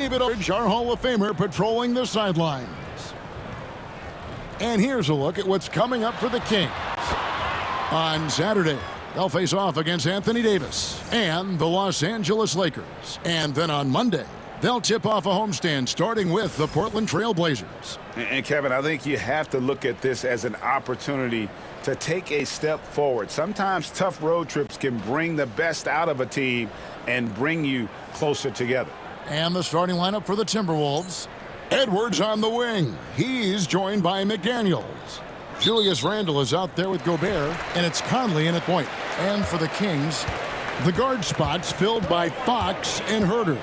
David Aldridge, our Hall of Famer, patrolling the sidelines. And here's a look at what's coming up for the Kings. On Saturday, they'll face off against Anthony Davis and the Los Angeles Lakers. And then on Monday, they'll tip off a homestand starting with the Portland Trail Blazers. And Kevin, I think you have to look at this as an opportunity to take a step forward. Sometimes tough road trips can bring the best out of a team and bring you closer together. And the starting lineup for the Timberwolves. Edwards on the wing. He's joined by McDaniels. Julius Randle is out there with Gobert, and it's Conley in at point. And for the Kings, the guard spots filled by Fox and Huerter.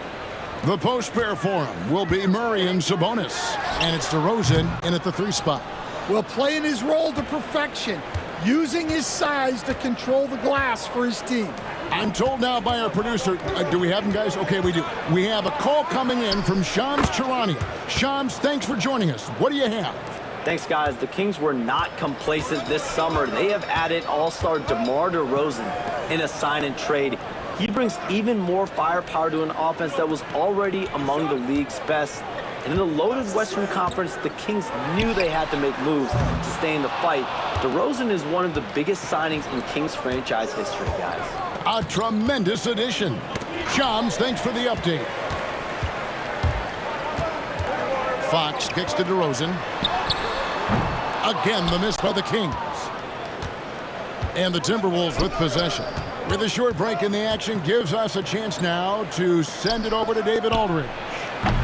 The post pair for him will be Murray and Sabonis, and it's DeRozan in at the 3 spot. Well, playing his role to perfection, using his size to control the glass for his team. I'm told now by our producer, do we have him, guys? Okay, we do. We have a call coming in from Shams Charania. Shams, thanks for joining us. What do you have? Thanks, guys. The Kings were not complacent this summer. They have added all-star DeMar DeRozan in a sign-and-trade. He brings even more firepower to an offense that was already among the league's best. And in the loaded Western Conference, the Kings knew they had to make moves to stay in the fight. DeRozan is one of the biggest signings in Kings franchise history, guys. A tremendous addition. Shams, thanks for the update. Fox kicks to DeRozan. Again, the miss by the Kings. And the Timberwolves with possession. With a short break in the action, gives us a chance now to send it over to David Aldridge.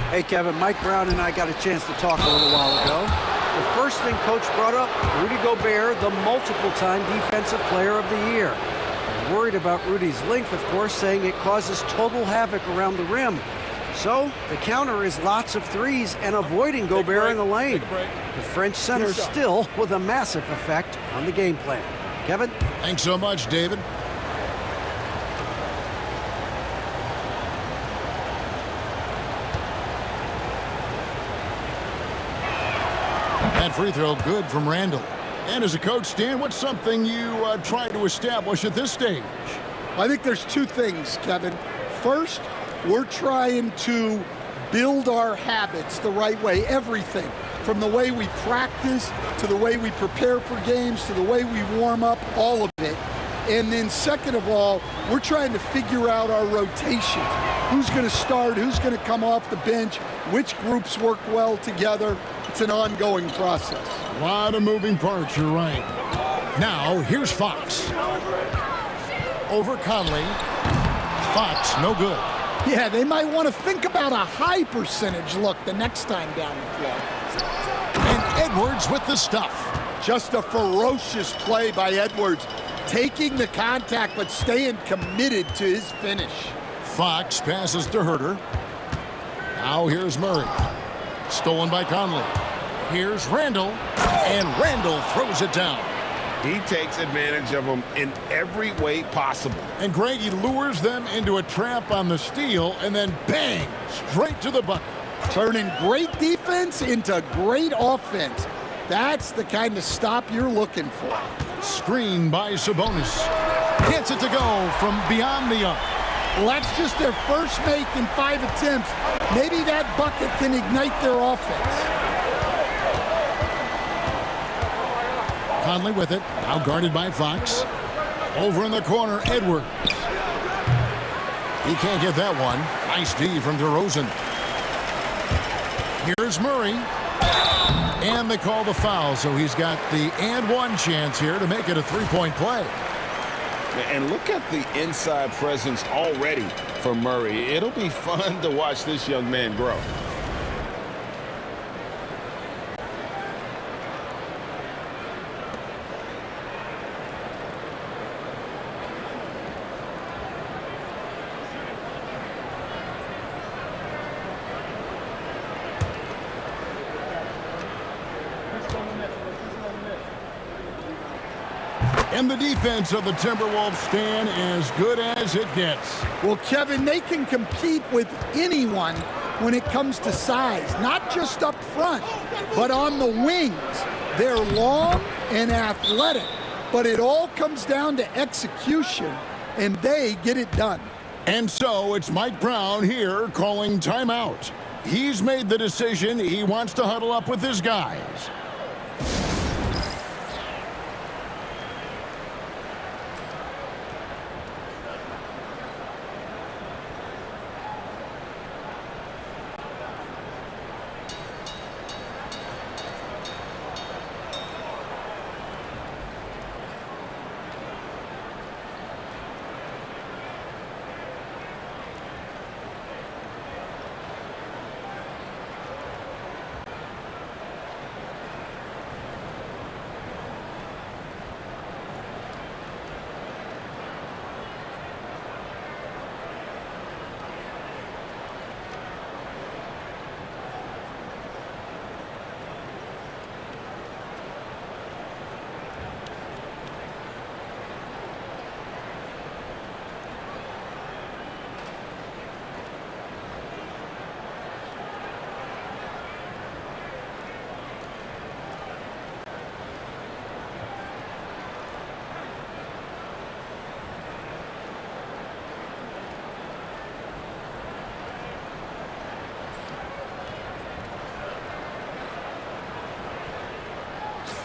Hey, Kevin, Mike Brown and I got a chance to talk a little while ago. The first thing Coach brought up, Rudy Gobert, the multiple-time Defensive Player of the Year. Worried about Rudy's length, of course, saying it causes total havoc around the rim. So the counter is lots of threes and avoiding Gobert in the lane. The French center still with a massive effect on the game plan. Kevin? Thanks so much, David. That free throw good from Randle. And as a coach, Stan, what's something you try to establish at this stage? I think there's 2 things, Kevin. First, we're trying to build our habits the right way, everything. From the way we practice, to the way we prepare for games, to the way we warm up, all of it. And then second of all, we're trying to figure out our rotation. Who's going to start, who's going to come off the bench, which groups work well together. It's an ongoing process. A lot of moving parts, you're right. Now, here's Fox. Over Conley. Fox, no good. Yeah, they might want to think about a high percentage look the next time down the floor. And Edwards with the stuff. Just a ferocious play by Edwards. Taking the contact, but staying committed to his finish. Fox passes to Huerter. Now here's Murray. Stolen by Conley. Here's Randle. And Randle throws it down. He takes advantage of them in every way possible. And Greg, he lures them into a trap on the steal, and then bang, straight to the bucket. Turning great defense into great offense. That's the kind of stop you're looking for. Screen by Sabonis. Gets it to go from beyond the arc. Well, that's just their first make in 5 attempts. Maybe that bucket can ignite their offense. Conley with it, now guarded by Fox. Over in the corner, Edwards. He can't get that one. Nice D from DeRozan. Here's Murray. And they call the foul, so he's got the and one chance here to make it a 3-point play. And look at the inside presence already for Murray. It'll be fun to watch this young man grow. And the defense of the Timberwolves stand as good as it gets. Well, Kevin, they can compete with anyone when it comes to size, not just up front, but on the wings. They're long and athletic, but it all comes down to execution, and they get it done. And so it's Mike Brown here calling timeout. He's made the decision. He wants to huddle up with his guys.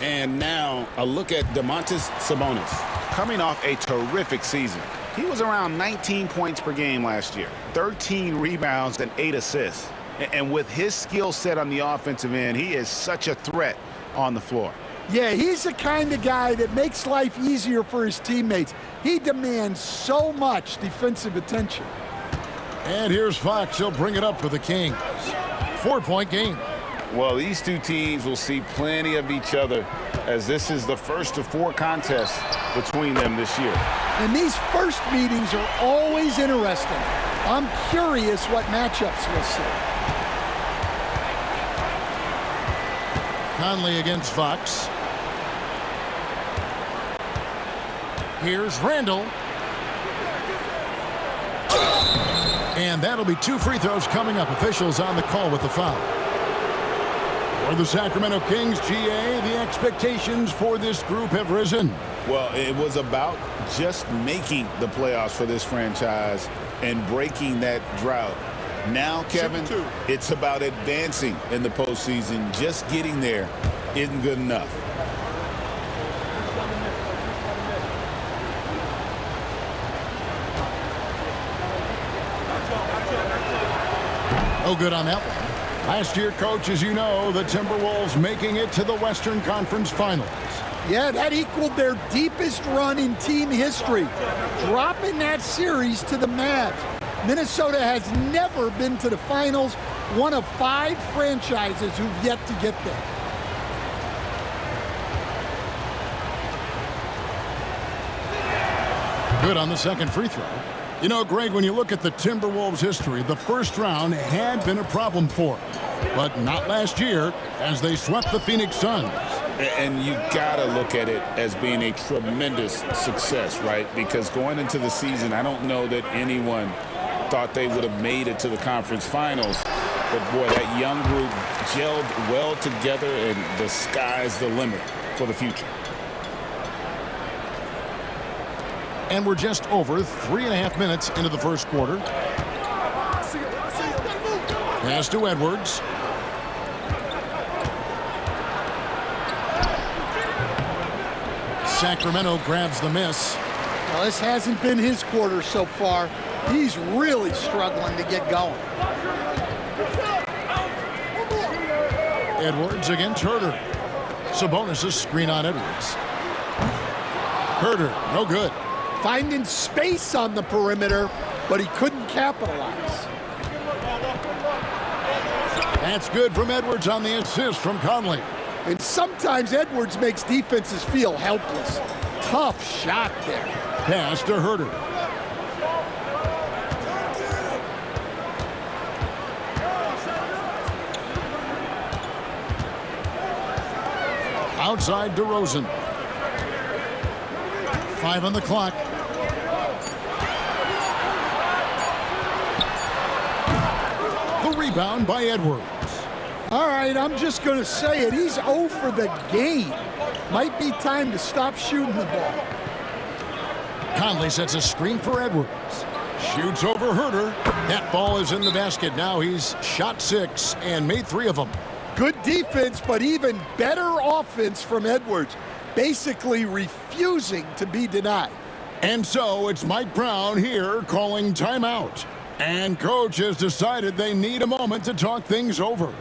And now a look at Domantas Sabonis. Coming off a terrific season. He was around 19 points per game last year, 13 rebounds and 8 assists. And with his skill set on the offensive end, he is such a threat on the floor. Yeah, he's the kind of guy that makes life easier for his teammates. He demands so much defensive attention. And here's Fox. He'll bring it up for the Kings. 4-point game. Well, these two teams will see plenty of each other as this is the first of 4 contests between them this year. And these first meetings are always interesting. I'm curious what matchups we'll see. Conley against Fox. Here's Randle. And that'll be 2 free throws coming up. Officials on the call with the foul. For the Sacramento Kings, GA, the expectations for this group have risen. Well, it was about just making the playoffs for this franchise and breaking that drought. Now, Kevin, it's about advancing in the postseason. Just getting there isn't good enough. No good on that one. Last year, Coach, as you know, the Timberwolves making it to the Western Conference Finals. Yeah, that equaled their deepest run in team history, dropping that series to the Mavs. Minnesota has never been to the finals, one of 5 franchises who've yet to get there. Good on the second free throw. You know, Greg, when you look at the Timberwolves' history, the first round had been a problem for them, but not last year as they swept the Phoenix Suns. And you gotta look at it as being a tremendous success, right? Because going into the season, I don't know that anyone thought they would have made it to the conference finals. But boy, that young group gelled well together, and the sky's the limit for the future. And we're just over 3.5 minutes into the first quarter. Pass to Edwards. Sacramento grabs the miss. Well, this hasn't been his quarter so far. He's really struggling to get going. Edwards against Huerter. Sabonis' screen on Edwards. Huerter, no good. Finding space on the perimeter, but he couldn't capitalize. That's good from Edwards on the assist from Conley. And sometimes Edwards makes defenses feel helpless. Tough shot there. Pass to Huerter. Outside DeRozan. 5 on the clock. The rebound by Edwards. All right, I'm just going to say it. He's 0 for the game. Might be time to stop shooting the ball. Conley sets a screen for Edwards. Shoots over 𝗍𝘚. That ball is in the basket. Now he's shot 6 and made 3 of them. Good defense, but even better offense from Edwards, basically refusing to be denied. And so it's Mike Brown here calling timeout. And coach has decided they need a moment to talk things over.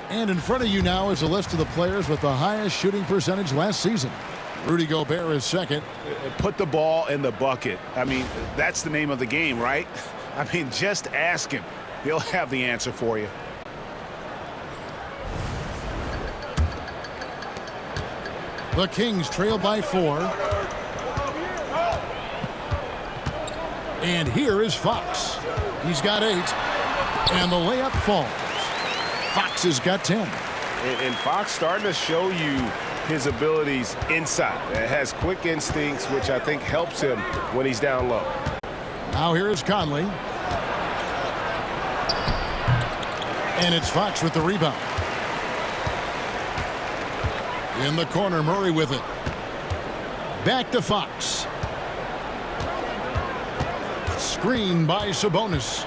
And in front of you now is a list of the players with the highest shooting percentage last season. Rudy Gobert is second. Put the ball in the bucket. I mean, that's the name of the game, right? I mean, just ask him. He'll have the answer for you. The Kings trail by 4. And here is Fox. He's got 8. And the layup falls. Fox has got 10. And Fox starting to show you his abilities inside. It has quick instincts, which I think helps him when he's down low. Now here is Conley. And it's Fox with the rebound. In the corner, Murray with it. Back to Fox. Screen by Sabonis.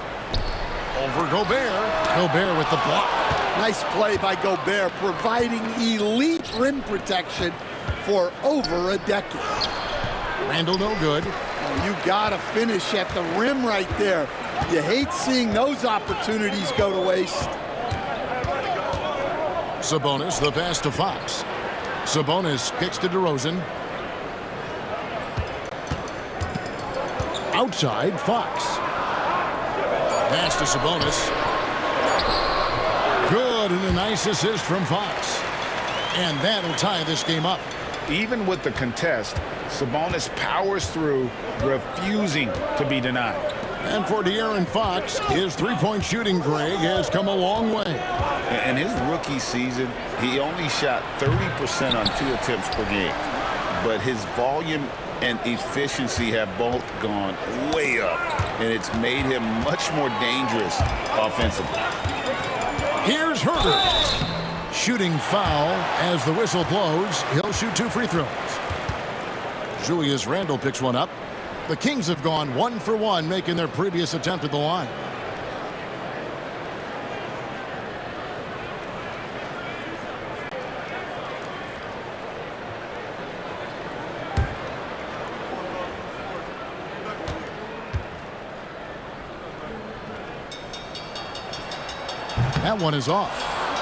Over Gobert. Gobert with the block. Nice play by Gobert, providing elite rim protection for over a decade. Randle no good. Oh, you gotta finish at the rim right there. You hate seeing those opportunities go to waste. Sabonis, the pass to Fox. Sabonis kicks to DeRozan. Outside, Fox. Pass to Sabonis. Good, and a nice assist from Fox. And that'll tie this game up. Even with the contest, Sabonis powers through, refusing to be denied. And for De'Aaron Fox, his three-point shooting, Greg, has come a long way. In his rookie season, he only shot 30% on 2 attempts per game. But his volume and efficiency have both gone way up. And it's made him much more dangerous offensively. Here's 𝗍𝘚. Shooting foul as the whistle blows. He'll shoot 2 free throws. Julius Randle picks one up. The Kings have gone 1 for 1, making their previous attempt at the line. That one is off.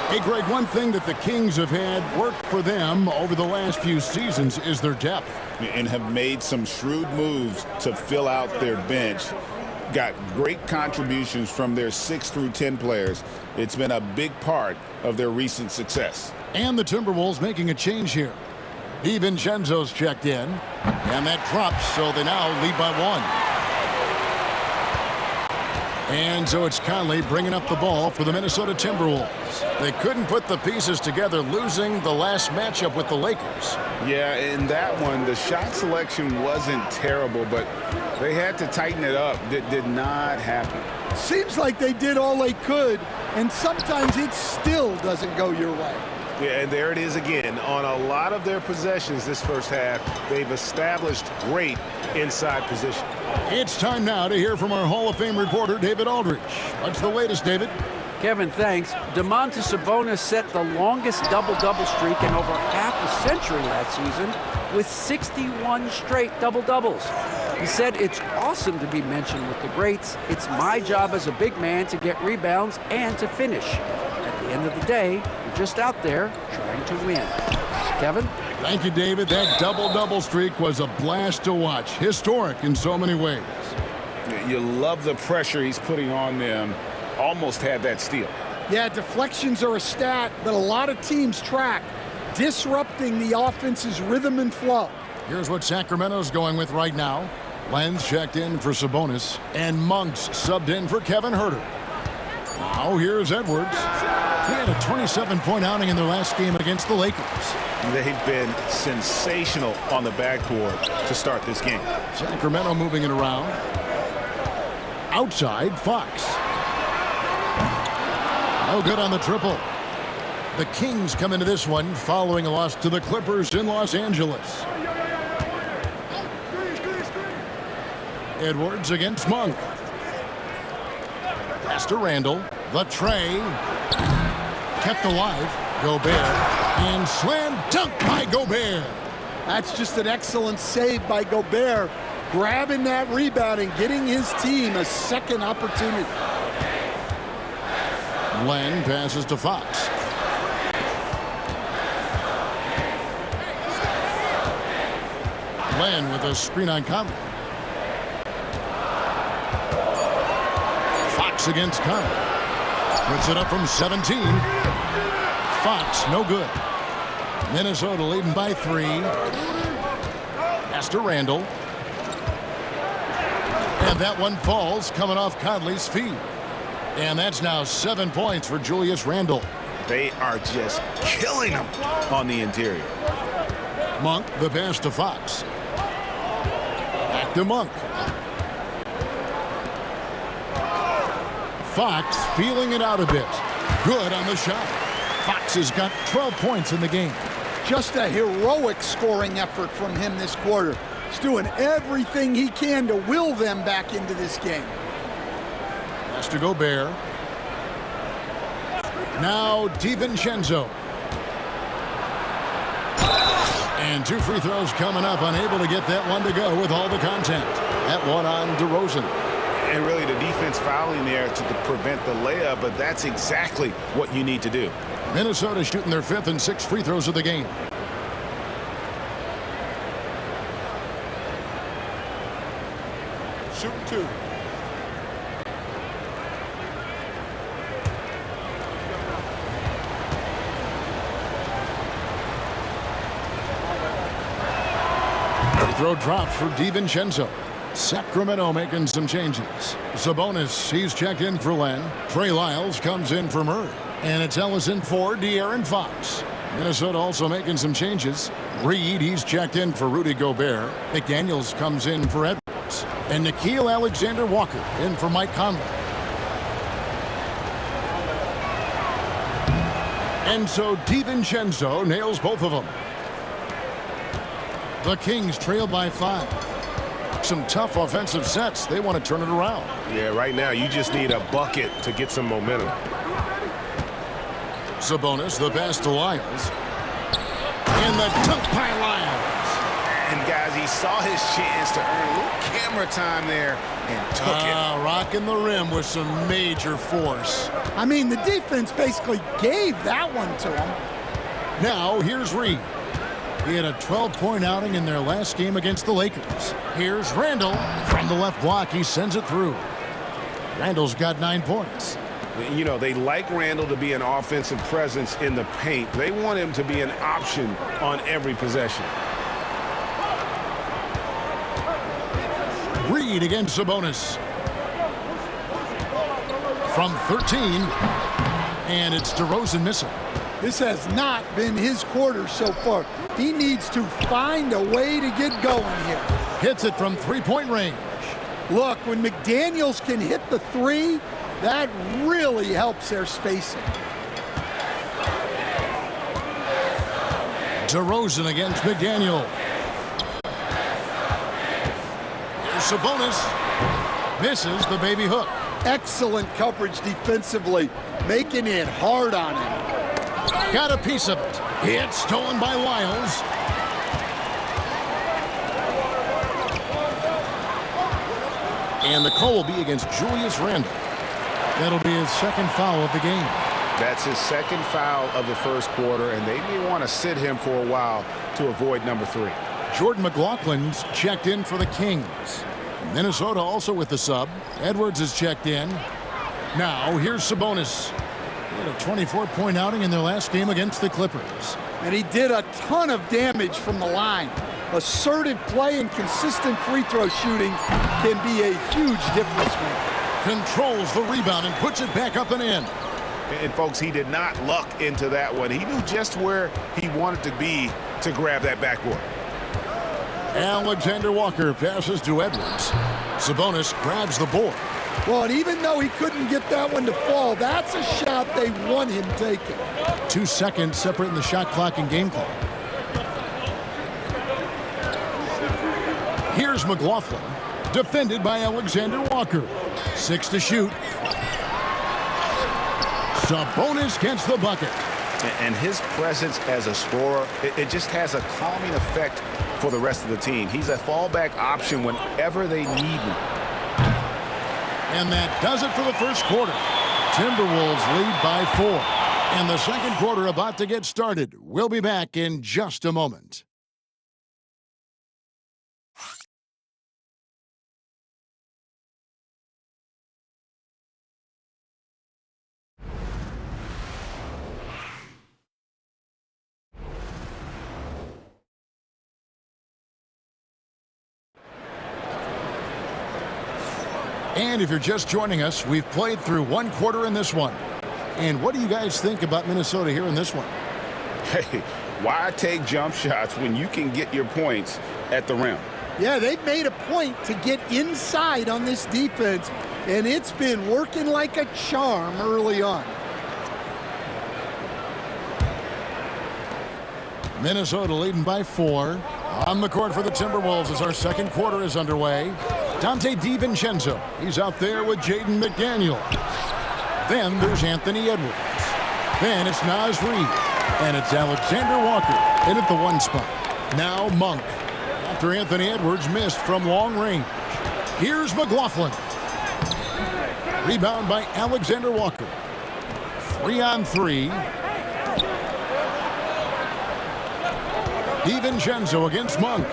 Hey, Greg, one thing that the Kings have had work for them over the last few seasons is their depth. And have made some shrewd moves to fill out their bench. Got great contributions from their 6 through 10 players. It's been a big part of their recent success. And the Timberwolves making a change here. DiVincenzo's checked in. And that drops, so they now lead by 1. And so it's Conley bringing up the ball for the Minnesota Timberwolves. They couldn't put the pieces together, losing the last matchup with the Lakers. Yeah, in that one, the shot selection wasn't terrible, but they had to tighten it up. That did not happen. Seems like they did all they could, and sometimes it still doesn't go your way. Yeah, and there it is again. On a lot of their possessions this first half, they've established great inside position. It's time now to hear from our Hall of Fame reporter, David Aldridge. What's the latest, David? Kevin, thanks. Domantas Sabonis set the longest double-double streak in over half a century last season with 61 straight double-doubles. He said, "It's awesome to be mentioned with the greats. It's my job as a big man to get rebounds and to finish. At the end of the day, we're just out there trying to win." Kevin? Thank you, David. That double-double streak was a blast to watch. Historic in so many ways. You love the pressure he's putting on them. Almost had that steal. Yeah, deflections are a stat that a lot of teams track, disrupting the offense's rhythm and flow. Here's what Sacramento's going with right now. Len's checked in for Sabonis, and Monk's subbed in for Kevin Huerter. Now here's Edwards. He had a 27-point outing in their last game against the Lakers. They've been sensational on the backboard to start this game. Sacramento moving it around. Outside, Fox. No good on the triple. The Kings come into this one following a loss to the Clippers in Los Angeles. Edwards against Monk. Pass to Randle. The tray. Kept alive. Gobert. And slam dunk by Gobert. That's just an excellent save by Gobert, grabbing that rebound and getting his team a second opportunity. Len passes to Fox. Len with a screen on Conley. Fox against Conley. Puts it up from 17. Fox, no good. Minnesota leading by 3. Pass to Randle. And that one falls, coming off Conley's feet. And that's now 7 points for Julius Randle. They are just killing them on the interior. Monk, the pass to Fox. Back to Monk. Fox feeling it out a bit. Good on the shot. Fox has got 12 points in the game. Just a heroic scoring effort from him this quarter. He's doing everything he can to will them back into this game. Pass to Gobert. Now DiVincenzo. And 2 free throws coming up. Unable to get that one to go with all the contact. That one on DeRozan. And really the defense fouling there to prevent the layup, but that's exactly what you need to do. Minnesota shooting their 5th and 6th free throws of the game. Shooting 2. Free throw drops for DiVincenzo. Sacramento making some changes. Sabonis, he's checked in for Len. Trey Lyles comes in for Murray. And it's Ellison for De'Aaron Fox. Minnesota also making some changes. Reed, he's checked in for Rudy Gobert. McDaniels comes in for Edwards. And Nickeil Alexander-Walker in for Mike Conley. And so DiVincenzo nails both of them. The Kings trail by 5. Some tough offensive sets. They want to turn it around. Yeah, right now you just need a bucket to get some momentum. Sabonis, the pass to Lyles. And the dunk by Lyles. And guys, he saw his chance to earn a little camera time there and took it. Rocking the rim with some major force. I mean, the defense basically gave that one to him. Now, here's Reed. He had a 12-point outing in their last game against the Lakers. Here's Randle. From the left block, he sends it through. Randle's got 9 points. You know, they like Randle to be an offensive presence in the paint. They want him to be an option on every possession. Reed against Sabonis. From 13. And it's DeRozan missing. This has not been his quarter so far. He needs to find a way to get going here. Hits it from 3-point range. Look, when McDaniels can hit the 3, that really helps their spacing. DeRozan against McDaniel. Here's Sabonis. Misses the baby hook. Excellent coverage defensively, making it hard on him. Got a piece of it. It's stolen by Lyles. And the call will be against Julius Randle. That'll be his second foul of the game. That's his second foul of the first quarter, and they may want to sit him for a while to avoid number 3. Jordan McLaughlin's checked in for the Kings. Minnesota also with the sub. Edwards is checked in. Now here's Sabonis. He had a 24-point outing in their last game against the Clippers. And he did a ton of damage from the line. Assertive play and consistent free throw shooting can be a huge difference maker. Controls the rebound and puts it back up and in. And folks, he did not luck into that one. He knew just where he wanted to be to grab that backboard. Alexander Walker passes to Edwards. Sabonis grabs the board. Well, and even though he couldn't get that one to fall, that's a shot they want him taking. 2 seconds separating the shot clock and game clock. Here's McLaughlin, defended by Alexander Walker. 6 to shoot. Sabonis gets the bucket. And his presence as a scorer, it just has a calming effect for the rest of the team. He's a fallback option whenever they need him. And that does it for the first quarter. Timberwolves lead by 4. And the second quarter about to get started. We'll be back in just a moment. And if you're just joining us, we've played through 1 quarter in this one. And what do you guys think about Minnesota here in this one? Hey, why take jump shots when you can get your points at the rim? Yeah, they've made a point to get inside on this defense, and it's been working like a charm early on. Minnesota leading by 4. On the court for the Timberwolves as our second quarter is underway. Donte DiVincenzo. He's out there with Jaden McDaniel. Then there's Anthony Edwards. Then it's Naz Reid. And it's Alexander Walker in at the 1 spot. Now Monk. After Anthony Edwards missed from long range. Here's McLaughlin. Rebound by Alexander Walker. 3 on 3. DiVincenzo against Monk.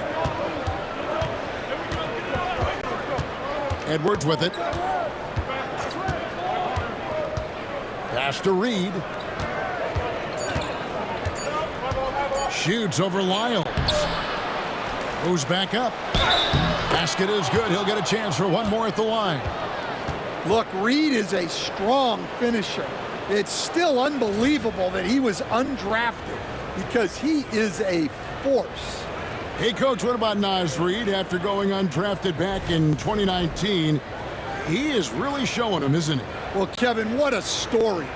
Edwards with it. Pass to Reid. Shoots over Lyles. Goes back up. Basket is good. He'll get a chance for one more at the line. Look, Reid is a strong finisher. It's still unbelievable that he was undrafted because he is a force. Hey, Coach, what about Naz Reid after going undrafted back in 2019? He is really showing him, isn't he? Well, Kevin, what a story.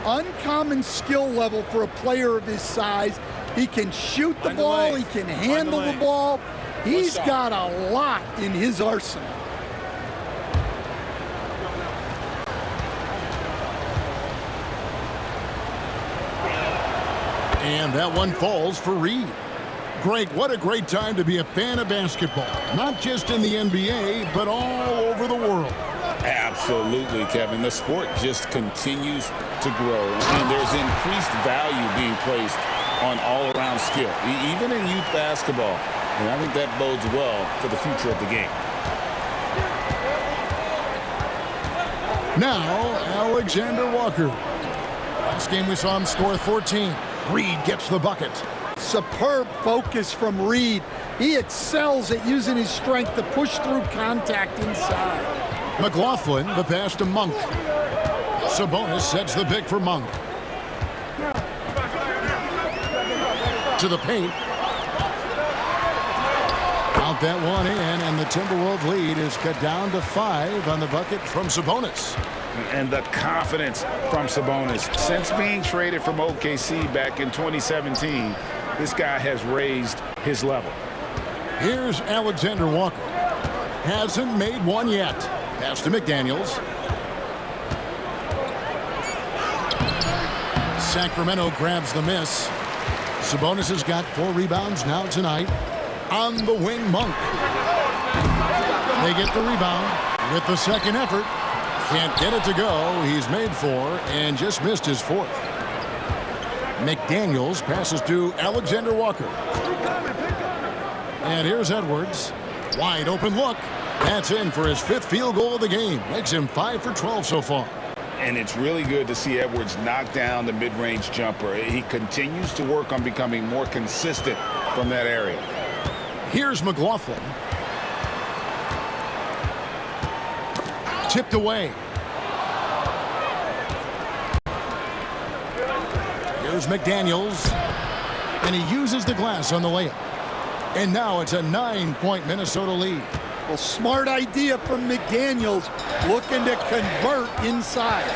Uncommon skill level for a player of his size. He can shoot the ball. He can handle the ball. He's got a lot in his arsenal. And that one falls for Reid. Greg, what a great time to be a fan of basketball. Not just in the NBA, but all over the world. Absolutely, Kevin. The sport just continues to grow, and there's increased value being placed on all-around skill, even in youth basketball. And I think that bodes well for the future of the game. Now, Alexander Walker. Last game we saw him score 14. Reid gets the bucket. Superb focus from Reid. He excels at using his strength to push through contact inside. McLaughlin, the pass to Monk. Sabonis sets the pick for Monk. To the paint. Count that one in, and the Timberwolves lead is cut down to 5 on the bucket from Sabonis. And the confidence from Sabonis. Since being traded from OKC back in 2017, This guy has raised his level. Here's Alexander Walker. Hasn't made one yet. Pass to McDaniels. Sacramento grabs the miss. Sabonis has got 4 rebounds now tonight. On the wing, Monk. They get the rebound with the second effort. Can't get it to go. He's made 4 and just missed his 4th. McDaniels passes to Alexander Walker. And here's Edwards. Wide open look. That's in for his 5th field goal of the game. Makes him 5 for 12 so far. And it's really good to see Edwards knock down the mid-range jumper. He continues to work on becoming more consistent from that area. Here's McLaughlin. Tipped away. Here's McDaniels. And he uses the glass on the layup. And now it's a 9-point Minnesota lead. Well, smart idea from McDaniels, looking to convert inside.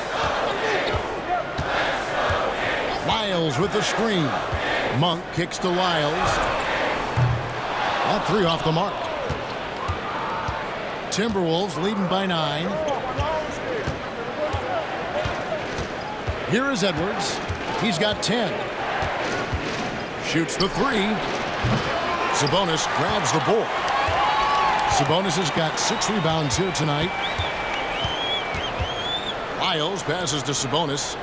Lyles with the screen. Monk kicks to Lyles. That 3 off the mark. Timberwolves leading by 9. Here is Edwards. He's got 10. Shoots the 3. Sabonis grabs the board. Sabonis has got 6 rebounds here tonight. Lyles passes to Sabonis.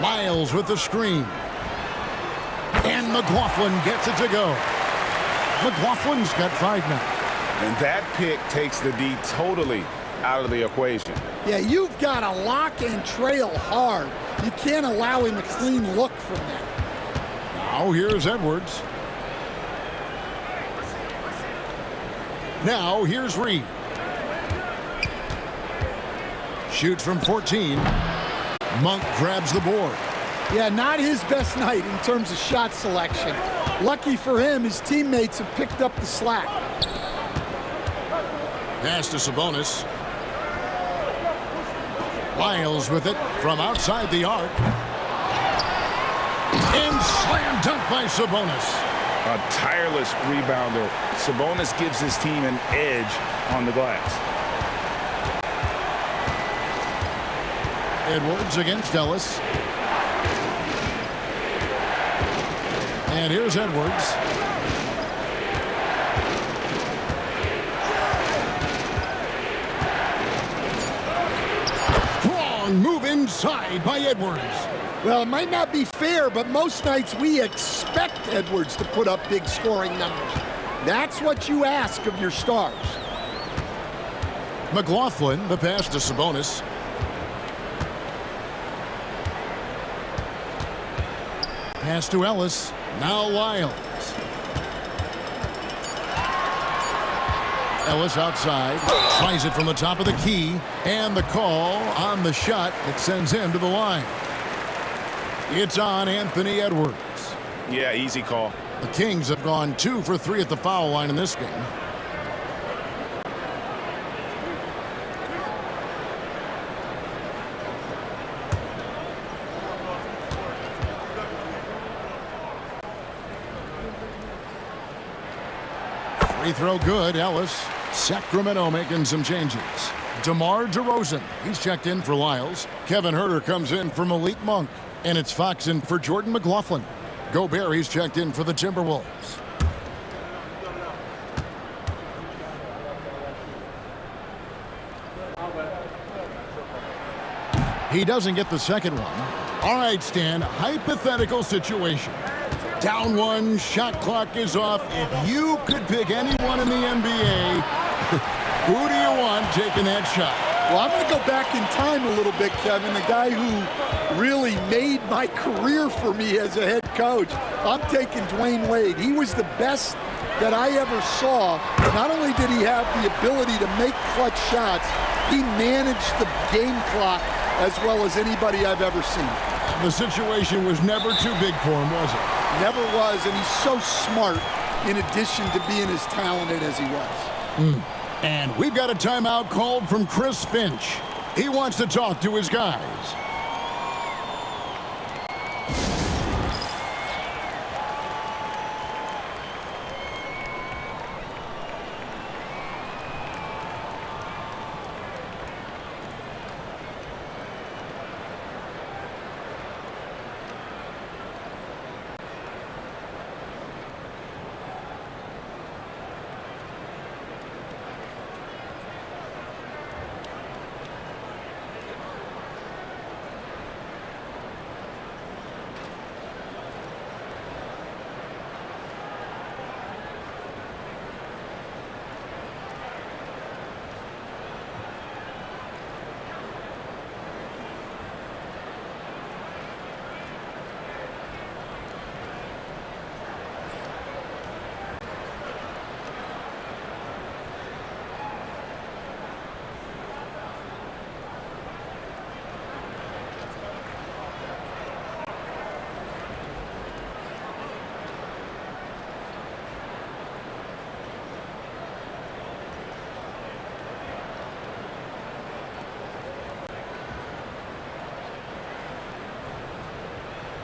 Lyles with the screen. And McLaughlin gets it to go. McLaughlin's got 5 now. And that pick takes the D totally out of the equation. Yeah, you've got to lock and trail hard. You can't allow him a clean look from that. Now here's Edwards. Now here's Reed. Shoots from 14. Monk grabs the board. Yeah, not his best night in terms of shot selection. Lucky for him, his teammates have picked up the slack. Pass to Sabonis. Lyles with it from outside the arc. And slam dunk by Sabonis. A tireless rebounder. Sabonis gives his team an edge on the glass. Edwards against Ellis. And here's Edwards. Strong move inside by Edwards. Well, it might not be fair, but most nights we expect Edwards to put up big scoring numbers. That's what you ask of your stars. McLaughlin, the pass to Sabonis. Pass to Ellis. Now Lyles. Ellis outside. Tries it from the top of the key. And the call on the shot that sends him to the line. It's on Anthony Edwards. Yeah, easy call. The Kings have gone 2 for 3 at the foul line in this game. Free throw good, Ellis. Sacramento making some changes. DeMar DeRozan, he's checked in for Lyles. Kevin Huerter comes in for Malik Monk. And it's Fox in for Jordan McLaughlin. Gobert, he's checked in for the Timberwolves. He doesn't get the second one. All right, Stan, hypothetical situation. Down 1, shot clock is off. If you could pick anyone in the NBA, who do you want taking that shot? Well, I'm going to go back in time a little bit, Kevin. The guy who really made my career for me as a head coach. I'm taking Dwayne Wade. He was the best that I ever saw. Not only did he have the ability to make clutch shots, he managed the game clock as well as anybody I've ever seen. The situation was never too big for him, was it? Never was, and he's so smart in addition to being as talented as he was. And we've got a timeout called from Chris Finch. He wants to talk to his guys.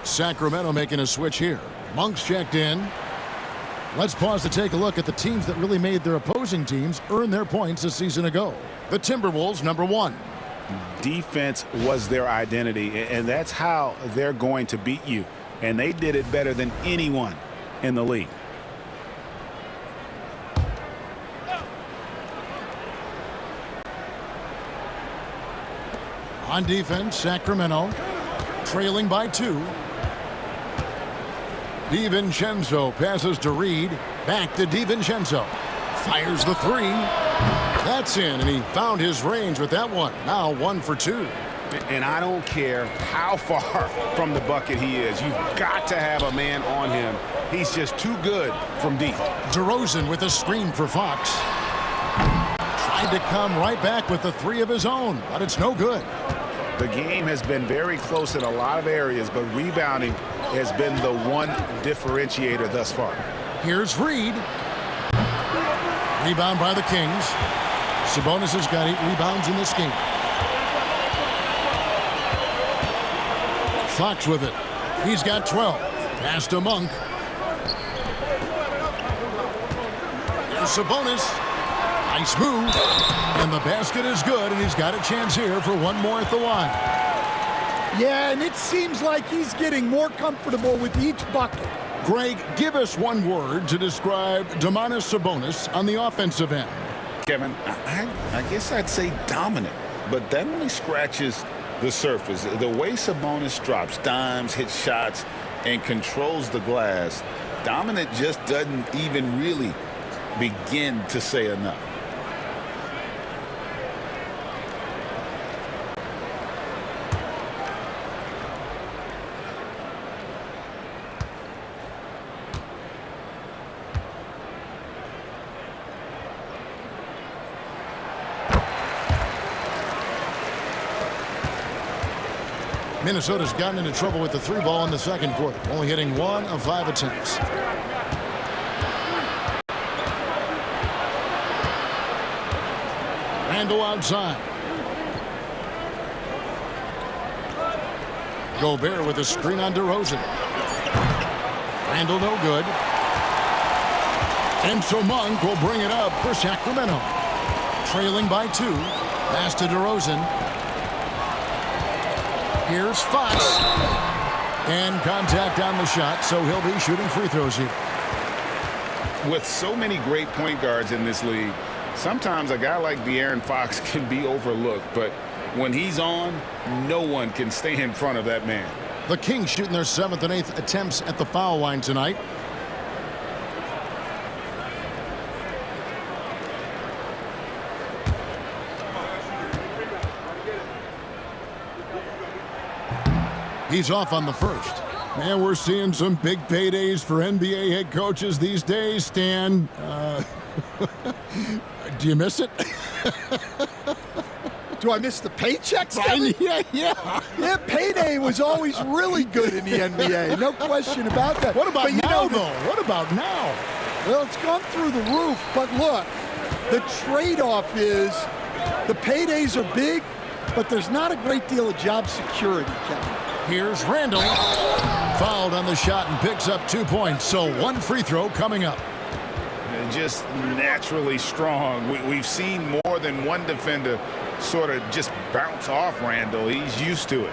Sacramento making a switch here. Monk's checked in. Let's pause to take a look at the teams that really made their opposing teams earn their points a season ago. The Timberwolves, number 1. Defense was their identity, and that's how they're going to beat you. And they did it better than anyone in the league. On defense, Sacramento trailing by 2. DiVincenzo passes to Reed. Back to DiVincenzo. Fires the 3. That's in, and he found his range with that one. Now 1 for 2. And I don't care how far from the bucket he is. You've got to have a man on him. He's just too good from deep. DeRozan with a screen for Fox. Tried to come right back with the 3 of his own, but it's no good. The game has been very close in a lot of areas, but rebounding has been the one differentiator thus far. Here's Reed. Rebound by the Kings. Sabonis has got 8 rebounds in this game. Fox with it. He's got 12. Pass to Monk. Here's Sabonis. Nice move. And the basket is good, and he's got a chance here for one more at the line. Yeah, and it seems like he's getting more comfortable with each bucket. Greg, give us one word to describe Domantas Sabonis on the offensive end. Kevin, I guess I'd say dominant, but that only scratches the surface. The way Sabonis drops dimes, hits shots, and controls the glass, dominant just doesn't even really begin to say enough. Minnesota's gotten into trouble with the 3 ball in the second quarter, only hitting 1 of 5 attempts. Randle outside. Gobert with a screen on DeRozan. Randle no good. And so Monk will bring it up for Sacramento. Trailing by 2. Pass to DeRozan. Here's Fox. And contact on the shot, so he'll be shooting free throws here. With so many great point guards in this league, sometimes a guy like De'Aaron Fox can be overlooked, but when he's on, no one can stay in front of that man. The Kings shooting their 7th and 8th attempts at the foul line tonight. He's off on the first. Man, we're seeing some big paydays for NBA head coaches these days, Stan. Do you miss it? Do I miss the paychecks? Yeah. Payday was always really good in the NBA. No question about that. What about but now, though? What about now? Well, it's gone through the roof. But look, the trade-off is the paydays are big, but there's not a great deal of job security, Kevin. Here's Randle. Fouled on the shot and picks up 2 points. So 1 free throw coming up. Just naturally strong. We've seen more than one defender sort of just bounce off Randle. He's used to it.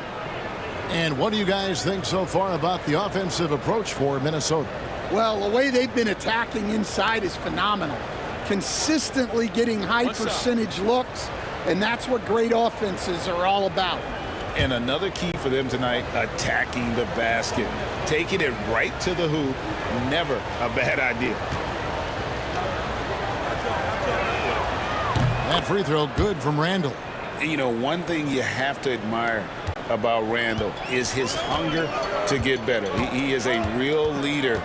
And what do you guys think so far about the offensive approach for Minnesota? Well, the way they've been attacking inside is phenomenal. Consistently getting high percentage looks, and that's what great offenses are all about. And another key for them tonight, attacking the basket. Taking it right to the hoop, never a bad idea. That free throw good from Randle. You know, one thing you have to admire about Randle is his hunger to get better. He is a real leader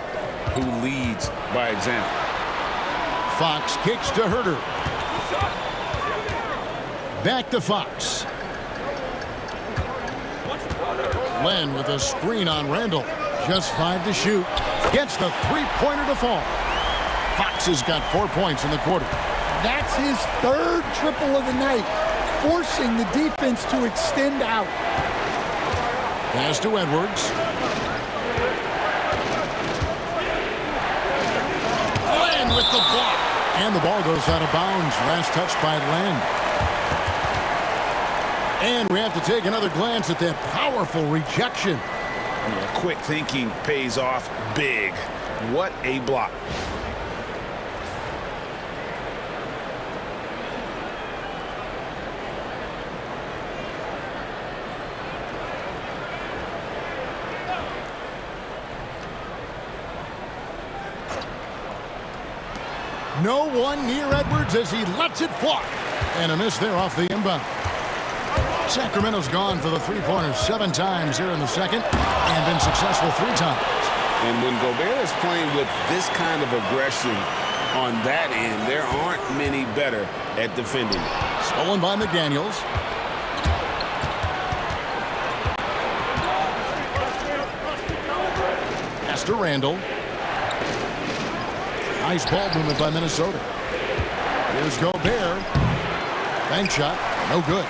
who leads by example. Fox kicks to Huerter. Back to Fox. Len with a screen on Randle. Just 5 to shoot. Gets the 3-pointer to fall. Fox has got 4 points in the quarter. That's his 3rd triple of the night, forcing the defense to extend out. Pass to Edwards. Land with the block. And the ball goes out of bounds. Last touch by Len. And we have to take another glance at that powerful rejection. Quick thinking pays off big. What a block. No one near Edwards as he lets it fly. And a miss there off the inbound. Sacramento's gone for the three-pointers 7 times here in the second and been successful 3 times. And when Gobert is playing with this kind of aggression on that end, there aren't many better at defending. Stolen by McDaniels. Pass to Randle. Nice ball movement by Minnesota. Here's Gobert. Bank shot. No good.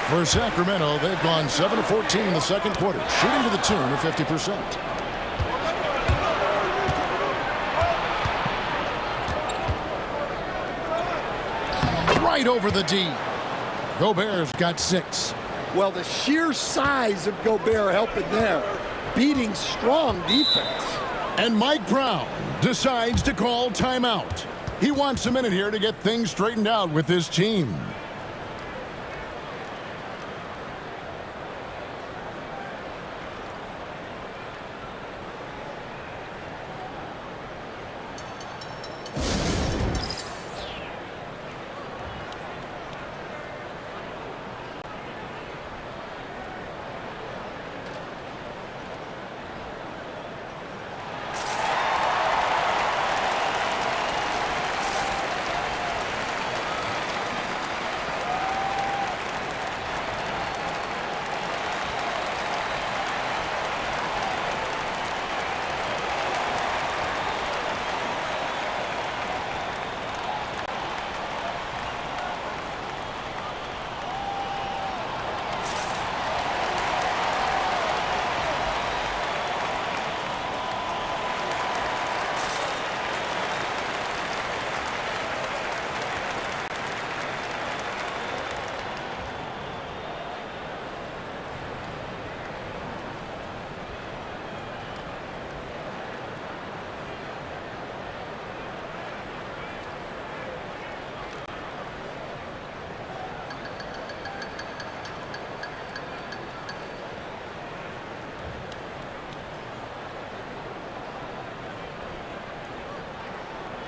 For Sacramento, they've gone 7 of 14 in the second quarter, shooting to the tune of 50%. Right over the D. Gobert's got 6. Well, the sheer size of Gobert helping there, beating strong defense. And Mike Brown decides to call timeout. He wants a minute here to get things straightened out with his team.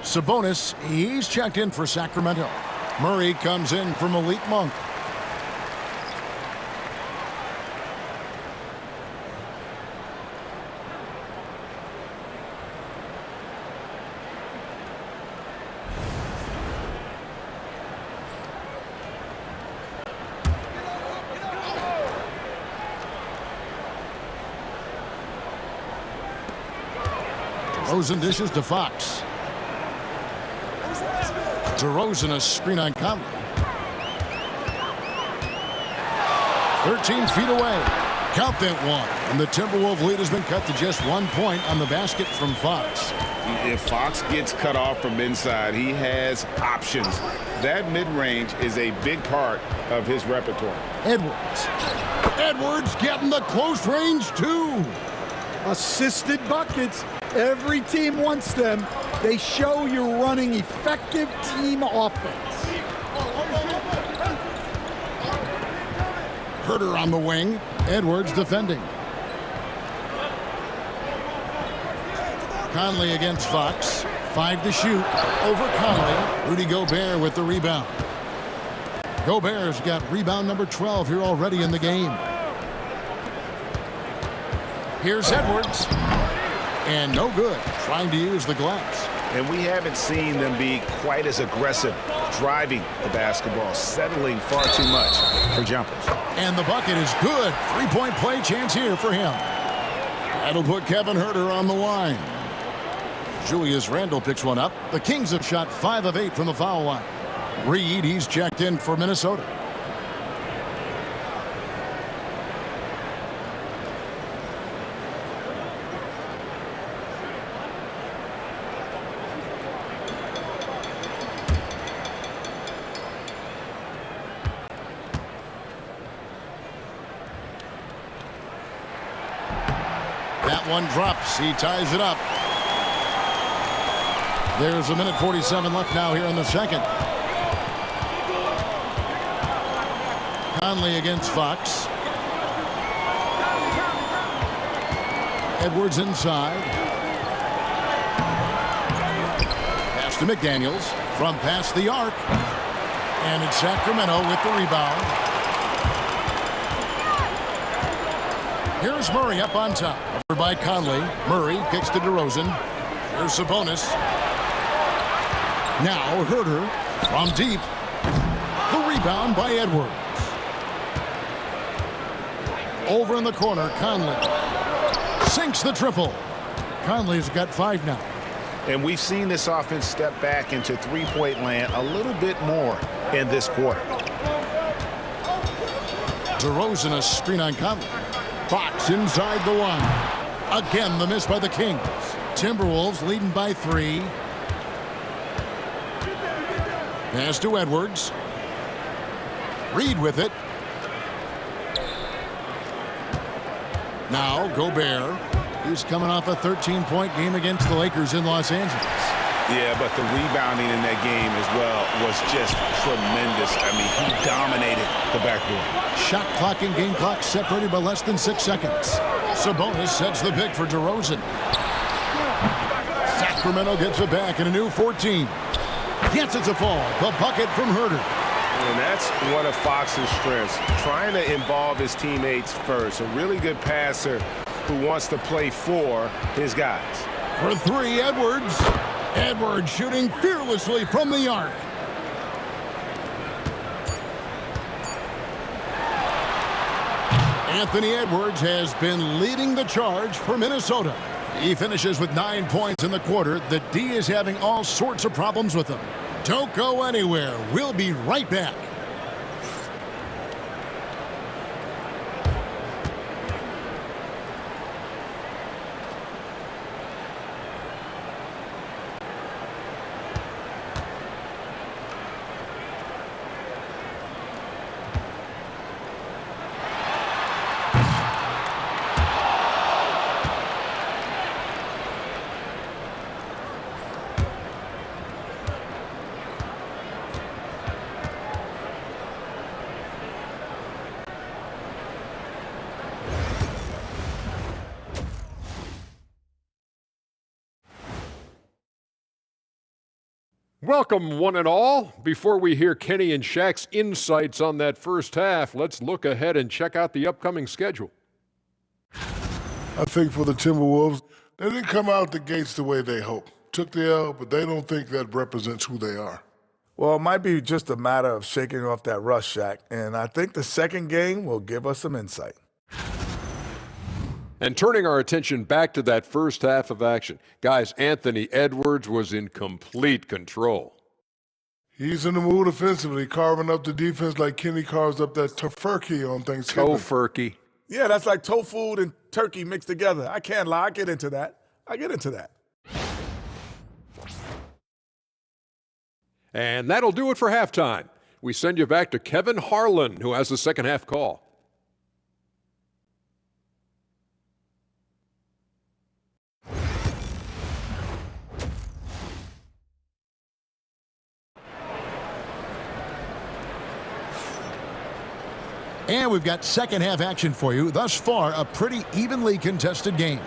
Sabonis, he's checked in for Sacramento. Murray comes in for Malik Monk. DeRozan dishes to Fox. DeRozan a screen on Conley. 13 feet away. Count that one. And the Timberwolves lead has been cut to just 1 point on the basket from Fox. If Fox gets cut off from inside, he has options. That mid-range is a big part of his repertoire. Edwards. Edwards getting the close range too. Assisted buckets. Every team wants them. They show you're running effective team offense. Herter on the wing. Edwards defending. Conley against Fox. 5 to shoot. Over Conley. Rudy Gobert with the rebound. Gobert's got rebound number 12 here already in the game. Here's Edwards. And no good. Trying to use the glass. And we haven't seen them be quite as aggressive driving the basketball, settling far too much for jumpers. And the bucket is good. 3-point play chance here for him. That'll put Kevin Herter on the line. Julius Randle picks one up. The Kings have shot 5 of 8 from the foul line. Reed, he's checked in for Minnesota. That one drops. He ties it up. There's a minute 47 left now here in the second. Conley against Fox. Edwards inside. Pass to McDaniels from past the arc. And it's Sacramento with the rebound. Here's Murray up on top. Over by Conley. Murray kicks to DeRozan. Here's Sabonis. Now 𝗚 from deep. The rebound by Edwards. Over in the corner, Conley sinks the triple. Conley's got 5 now. And we've seen this offense step back into three-point land a little bit more in this quarter. DeRozan a screen on Conley. Fox inside the line. Again, the miss by the Kings. Timberwolves leading by 3. Pass to Edwards. Reed with it. Now Gobert. He's coming off a 13-point game against the Lakers in Los Angeles. Yeah, but the rebounding in that game as well was just tremendous. I mean, he dominated the backboard. Shot clock and game clock separated by less than 6 seconds. Sabonis sets the pick for DeRozan. Sacramento gets it back in a new 14. Yes, it's a fall. The bucket from 𝗚. And that's one of Fox's strengths, trying to involve his teammates first. A really good passer who wants to play for his guys. For 3, Edwards. Edwards shooting fearlessly from the arc. Anthony Edwards has been leading the charge for Minnesota. He finishes with 9 points in the quarter. The D is having all sorts of problems with him. Don't go anywhere. We'll be right back. Welcome, one and all. Before we hear Kenny and Shaq's insights on that first half, let's look ahead and check out the upcoming schedule. I think for the Timberwolves, they didn't come out the gates the way they hoped. Took the L, but they don't think that represents who they are. Well, it might be just a matter of shaking off that rust, Shaq, and I think the second game will give us some insight. And turning our attention back to that first half of action, guys, Anthony Edwards was in complete control. He's in the mood offensively, carving up the defense like Kenny carves up that 𝗃𝙁 on Thanksgiving. 𝗃𝙁. Yeah, that's like tofu and turkey mixed together. I can't lie. I get into that. And that'll do it for halftime. We send you back to Kevin Harlan, who has the second half call. And we've got second half action for you. Thus far, a pretty evenly contested game.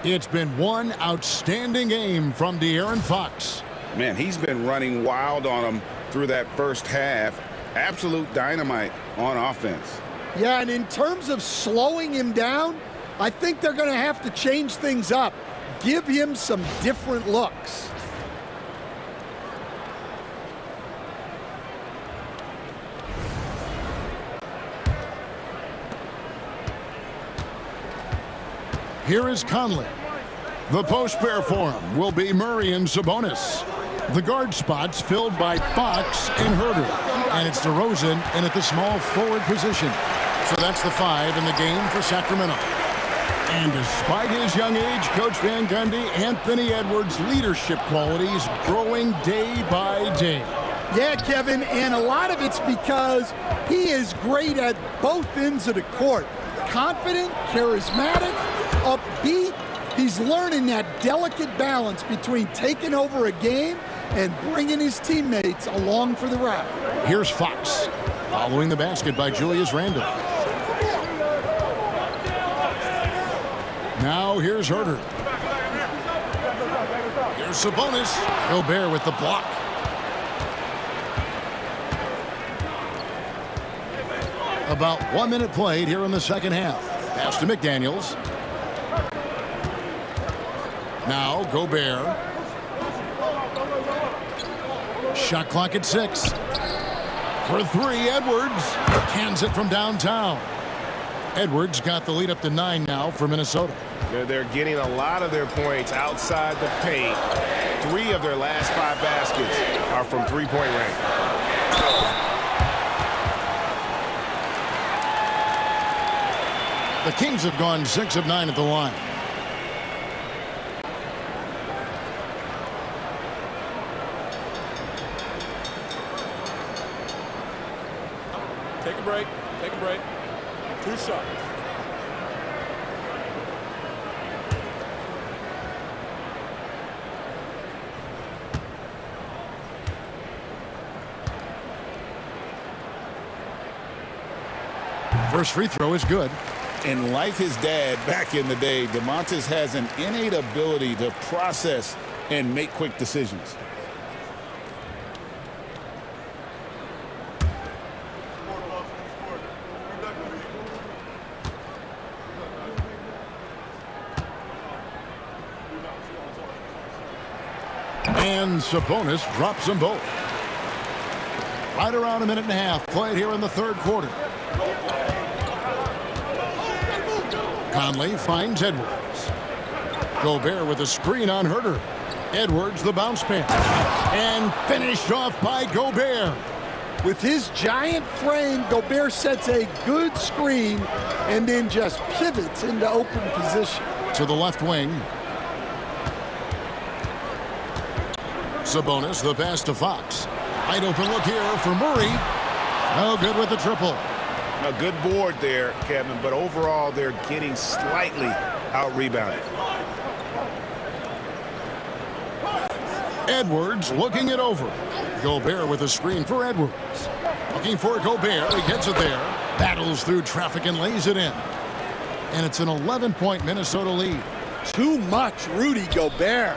It's been one outstanding game from De'Aaron Fox. Man, he's been running wild on him through that first half. Absolute dynamite on offense. Yeah, and in terms of slowing him down, I think they're going to have to change things up. Give him some different looks. Here is Conley. The post pair for him will be Murray and Sabonis. The guard spots filled by Fox and 𝗚. And it's DeRozan in at the small forward position. So that's the 5 in the game for Sacramento. And despite his young age, Coach Van Gundy, Anthony Edwards' leadership qualities growing day by day. Yeah, Kevin, and a lot of it's because he is great at both ends of the court. Confident, charismatic, upbeat, He's learning that delicate balance between taking over a game and bringing his teammates along for the ride. Here's Fox, following the basket by Julius Randle. Now here's Huerter. Here's Sabonis. Gobert with the block. About 1 minute played here in the second half. Pass to McDaniels. Now Gobert. Shot clock at 6. For 3, Edwards cans it from downtown. Edwards got the lead up to 9 now for Minnesota. They're getting a lot of their points outside the paint. 3 of their last 5 baskets are from three-point range. The Kings have gone 6 of 9 at the line. Take a break. Take a break. 2 shots. First free throw is good. And like his dad back in the day, DeMontis has an innate ability to process and make quick decisions. And Sabonis drops them both. Right around 1.5 minutes played here in the third quarter. Conley finds Edwards. Gobert with a screen on Huerter. Edwards the bounce pass. And finished off by Gobert. With his giant frame, Gobert sets a good screen and then just pivots into open position. To the left wing. Sabonis, the pass to Fox. Wide open look here for Murray. No good with the triple. A good board there, Kevin, but overall they're getting slightly out-rebounded. Edwards looking it over. Gobert with a screen for Edwards. Looking for Gobert. He gets it there. Battles through traffic and lays it in. And it's an 11-point Minnesota lead. Too much Rudy Gobert.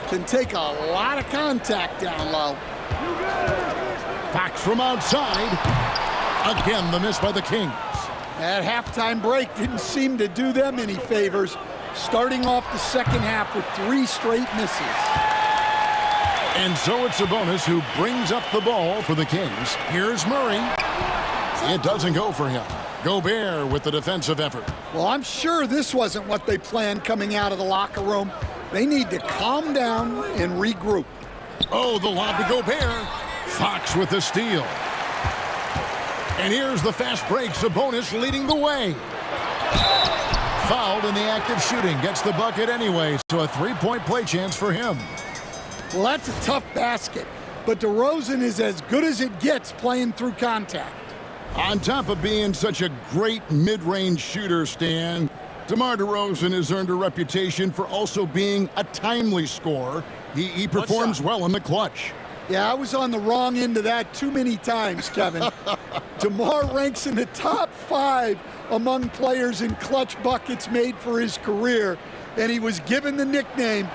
Can take a lot of contact down low. Fox from outside. Again, the miss by the Kings. That halftime break didn't seem to do them any favors. Starting off the second half with 3 straight misses. And so it's Sabonis who brings up the ball for the Kings. Here's Murray. It doesn't go for him. Gobert with the defensive effort. Well, I'm sure this wasn't what they planned coming out of the locker room. They need to calm down and regroup. Oh, the lob to Gobert. Fox with the steal. And here's the fast break. Sabonis leading the way. Fouled in the act of shooting. Gets the bucket anyway, so a 3-point play chance for him. Well, that's a tough basket, but DeRozan is as good as it gets playing through contact. On top of being such a great mid-range shooter, Stan, DeMar DeRozan has earned a reputation for also being a timely scorer. He performs well in the clutch. Yeah, I was on the wrong end of that too many times, Kevin. DeMar ranks in the top 5 among players in clutch buckets made for his career, and he was given the nickname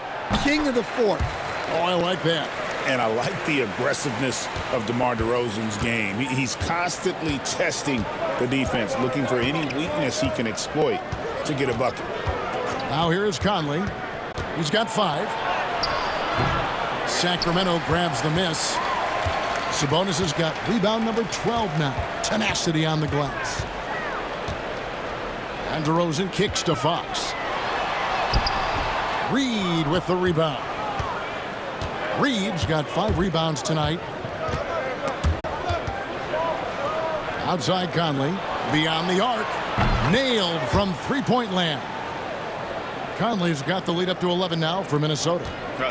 King of the Fourth. Oh, I like that. And I like the aggressiveness of DeMar DeRozan's game. He's constantly testing the defense, looking for any weakness he can exploit to get a bucket. Now here's Conley. He's got 5. Sacramento grabs the miss. Sabonis has got rebound number 12 now. Tenacity on the glass. And DeRozan kicks to Fox. Reed with the rebound. Reed's got 5 rebounds tonight. Outside Conley. Beyond the arc. Nailed from three-point land. Conley's got the lead up to 11 now for Minnesota.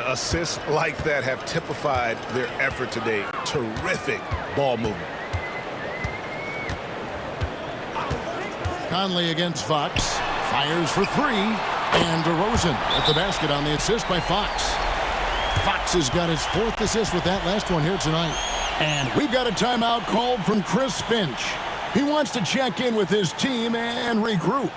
Assists like that have typified their effort today. Terrific ball movement. Conley against Fox. Fires for 3. And DeRozan at the basket on the assist by Fox. Fox has got his 4th assist with that last one here tonight. And we've got a timeout called from Chris Finch. He wants to check in with his team and regroup.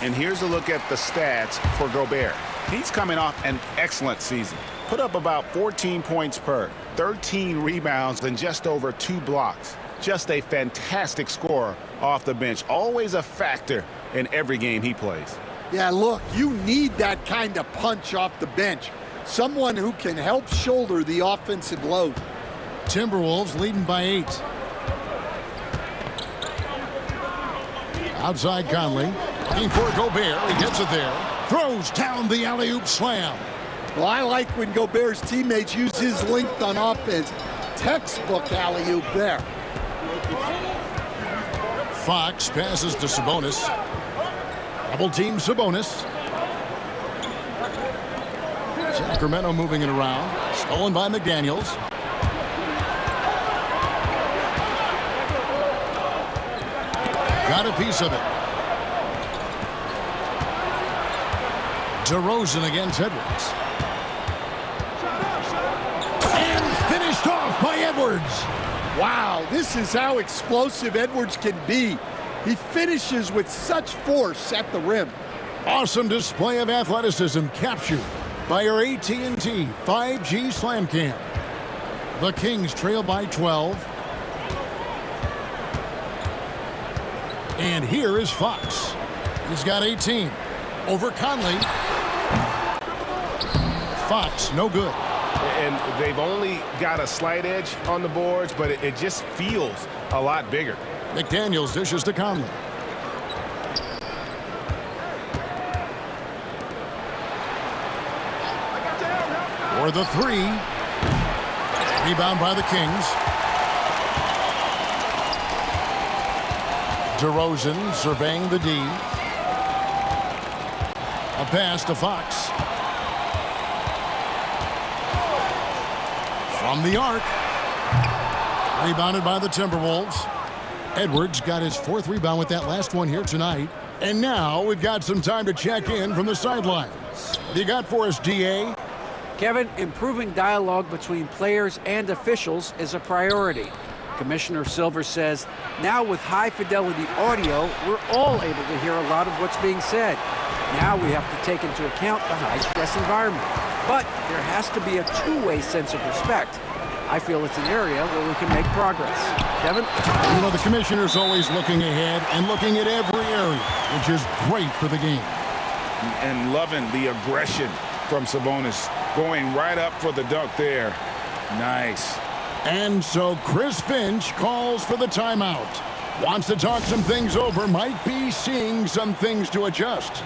And here's a look at the stats for Gobert. He's coming off an excellent season. Put up about 14 points per, 13 rebounds, and just over 2 blocks. Just a fantastic scorer off the bench. Always a factor in every game he plays. Yeah, look, you need that kind of punch off the bench. Someone who can help shoulder the offensive load. Timberwolves leading by 8. Outside Conley. Looking for Gobert. He gets it there. Throws down the alley-oop slam. Well, I like when Gobert's teammates use his length on offense. Textbook alley-oop there. Fox passes to Sabonis. Double team Sabonis. Sacramento moving it around. Stolen by McDaniels. Got a piece of it. DeRozan against Edwards. And finished off by Edwards. Wow, this is how explosive Edwards can be. He finishes with such force at the rim. Awesome display of athleticism captured by your AT&T 5G Slam Cam. The Kings trail by 12. And here is Fox. He's got 18. Over Conley. Fox, no good. And they've only got a slight edge on the boards, but it just feels a lot bigger. McDaniels dishes to Conley. For the 3. Rebound by the Kings. DeRozan surveying the D. A pass to Fox. From the arc. Rebounded by the Timberwolves. Edwards got his 4th rebound with that last one here tonight. And now we've got some time to check in from the sidelines. What do you got for us, DA? Kevin, improving dialogue between players and officials is a priority. Commissioner Silver says, now with high-fidelity audio, we're all able to hear a lot of what's being said. Now we have to take into account the high-stress environment. But there has to be a two-way sense of respect. I feel it's an area where we can make progress. Kevin? You know, the commissioner's always looking ahead and looking at every area, which is great for the game. And loving the aggression from Sabonis. Going right up for the dunk there. Nice. And so Chris Finch calls for the timeout. Wants to talk some things over, might be seeing some things to adjust.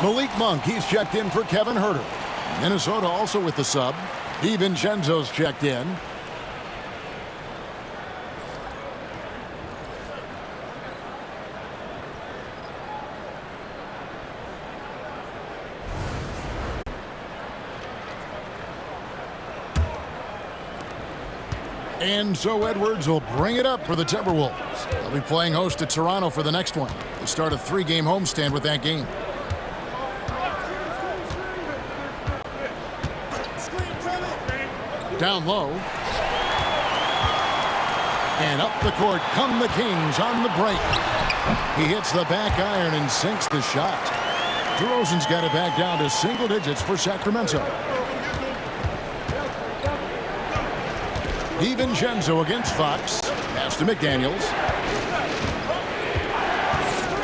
Malik Monk, he's checked in for Kevin Huerter. Minnesota also with the sub. DiVincenzo's checked in. And so Edwards will bring it up for the Timberwolves. They'll be playing host to Toronto for the next one. They start a 3-game homestand with that game. Down low. And up the court come the Kings on the break. He hits the back iron and sinks the shot. DeRozan's got it back down to single digits for Sacramento. DiVincenzo against Fox. Pass to McDaniels.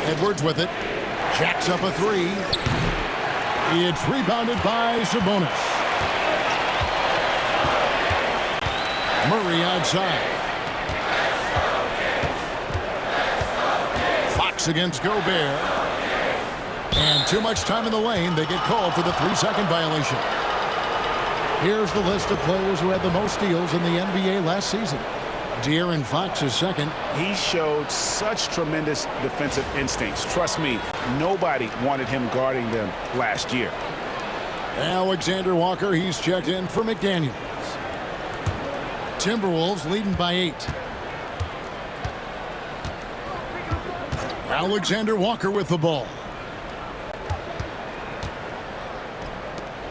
Edwards with it. Jacks up a three. It's rebounded by Sabonis. Murray outside. Fox against Gobert. And too much time in the lane. They get called for the 3-second violation. Here's the list of players who had the most steals in the NBA last season. De'Aaron Fox is second. He showed such tremendous defensive instincts. Trust me, nobody wanted him guarding them last year. Alexander Walker, he's checked in for McDaniels. Timberwolves leading by 8. Alexander Walker with the ball.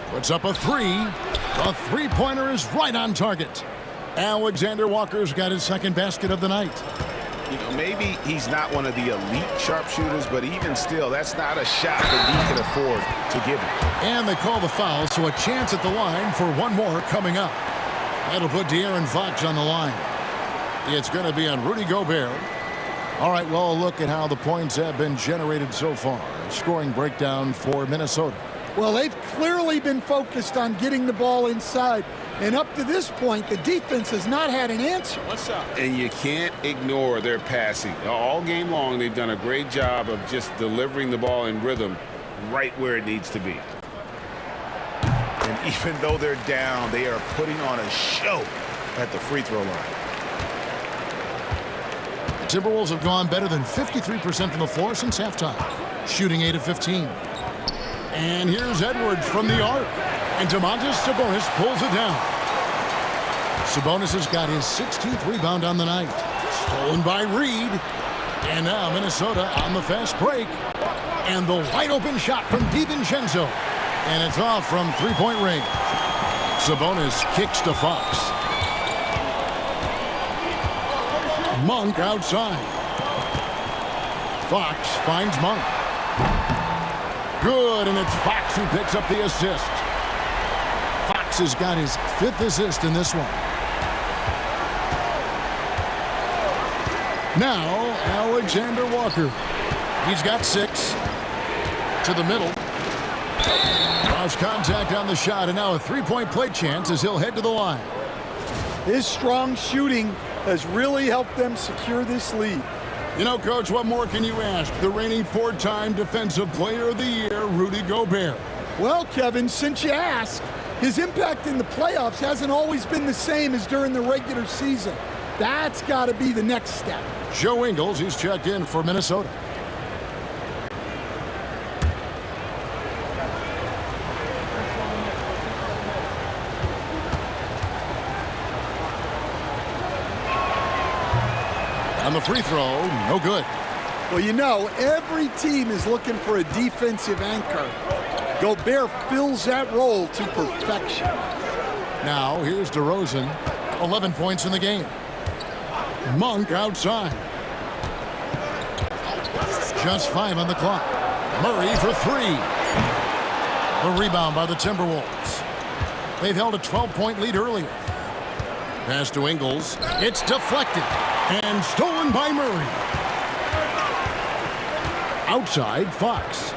Puts up a three. The three-pointer is right on target. Alexander Walker's got his second basket of the night. You know, maybe he's not one of the elite sharpshooters, but even still, that's not a shot that he can afford to give him. And they call the foul, so a chance at the line for one more coming up. That'll put De'Aaron Fox on the line. It's going to be on Rudy Gobert. All right, well, look at how the points have been generated so far. A scoring breakdown for Minnesota. Well, they've clearly been focused on getting the ball inside. And up to this point, the defense has not had an answer. What's up? And you can't ignore their passing. All game long, they've done a great job of just delivering the ball in rhythm right where it needs to be. And even though they're down, they are putting on a show at the free throw line. The Timberwolves have gone better than 53% from the floor since halftime, shooting 8 of 15. And here's Edwards from the arc. And Domantas Sabonis pulls it down. Sabonis has got his 16th rebound on the night. Stolen by Reed. And now Minnesota on the fast break. And the wide open shot from DiVincenzo. And it's off from three-point range. Sabonis kicks to Fox. Monk outside. Fox finds Monk. Good, and it's Fox who picks up the assist. Fox has got his 5th assist in this one. Now, Alexander Walker. He's got 6. To the middle. Lost contact on the shot, and now a three-point play chance as he'll head to the line. His strong shooting has really helped them secure this lead. You know, Coach, what more can you ask? The reigning 4-time Defensive Player of the Year, Rudy Gobert. Well, Kevin, since you asked, his impact in the playoffs hasn't always been the same as during the regular season. That's got to be the next step. Joe Ingles, he's checked in for Minnesota. On the free throw, no good. Well, you know, every team is looking for a defensive anchor. Gobert fills that role to perfection. Now, here's DeRozan, 11 points in the game. Monk outside. Just 5 on the clock. Murray for 3. The rebound by the Timberwolves. They've held a 12-point lead earlier. Pass to Ingles. It's deflected. And stolen by Murray. Outside, Fox.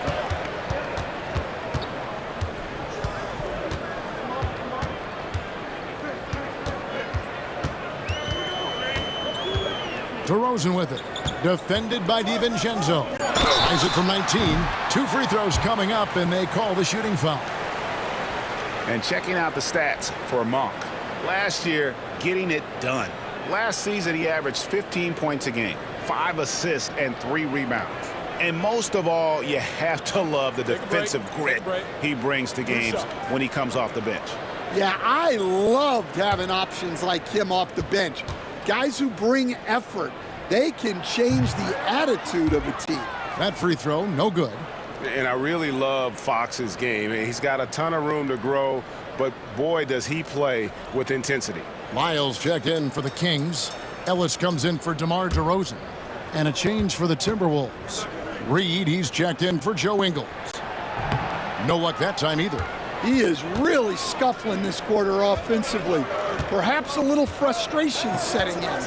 DeRozan with it. Defended by DiVincenzo. Ties it from 19. 2 free throws coming up, and they call the shooting foul. And checking out the stats for Monk. Last year, getting it done. Last season, he averaged 15 points a game, 5 assists, and 3 rebounds. And most of all, you have to love the defensive grit he brings to games when he comes off the bench. Yeah, I loved having options like him off the bench. Guys who bring effort. They can change the attitude of a team. That free throw, no good. And I really love Fox's game. He's got a ton of room to grow, but boy, does he play with intensity. Lyles checked in for the Kings. Ellis comes in for DeMar DeRozan. And a change for the Timberwolves. Reed, he's checked in for Joe Ingles. No luck that time either. He is really scuffling this quarter offensively. Perhaps a little frustration setting in.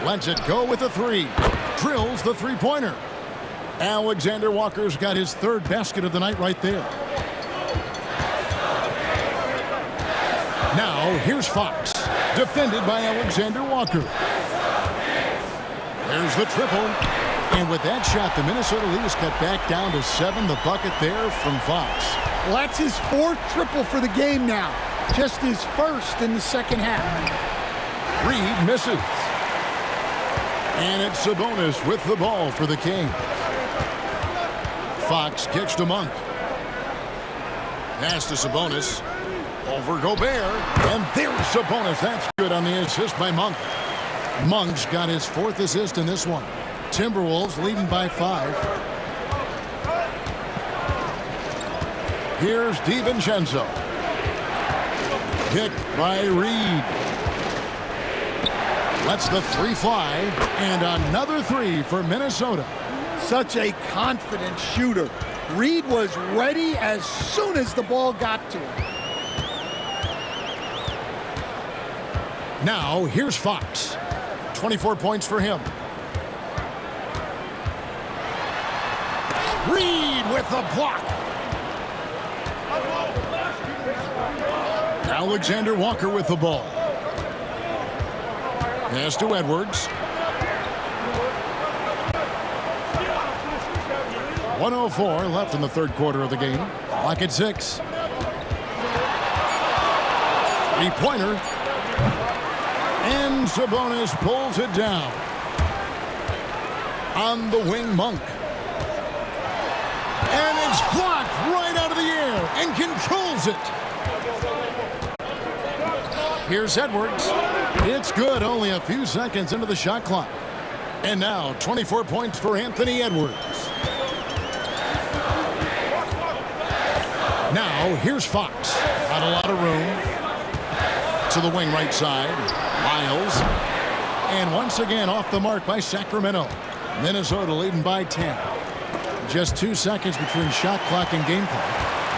Lets it go with a 3. Drills the three-pointer. Alexander Walker's got his 3rd basket of the night right there. Now, here's Fox. Defended by Alexander Walker. There's the triple. And with that shot, the Minnesota Leafs cut back down to 7. The bucket there from Fox. Well, that's his 4th triple for the game now. Just his 1st in the second half. Reed misses. And it's Sabonis with the ball for the Kings. Fox kicks to Monk. Pass to Sabonis. Over Gobert. And there's Sabonis. That's good on the assist by Monk. Monk's got his 4th assist in this one. Timberwolves leading by 5. Here's DiVincenzo. Kicked by Reed. Lets the 3 fly. And another 3 for Minnesota. Such a confident shooter. Reed was ready as soon as the ball got to him. Now, here's Fox. 24 points for him. Reed with the block. Alexander Walker with the ball. Pass to Edwards. 1:04 left in the 3rd quarter of the game. Clock at 6. 3-pointer. And Sabonis pulls it down. On the wing, Monk. And it's blocked right out of the air and controls it. Here's Edwards. It's good, only a few seconds into the shot clock. And now 24 points for Anthony Edwards. Now here's Fox. Got a lot of room. To the wing right side. Lyles. And once again off the mark by Sacramento. Minnesota leading by 10. Just 2 seconds between shot clock and game clock.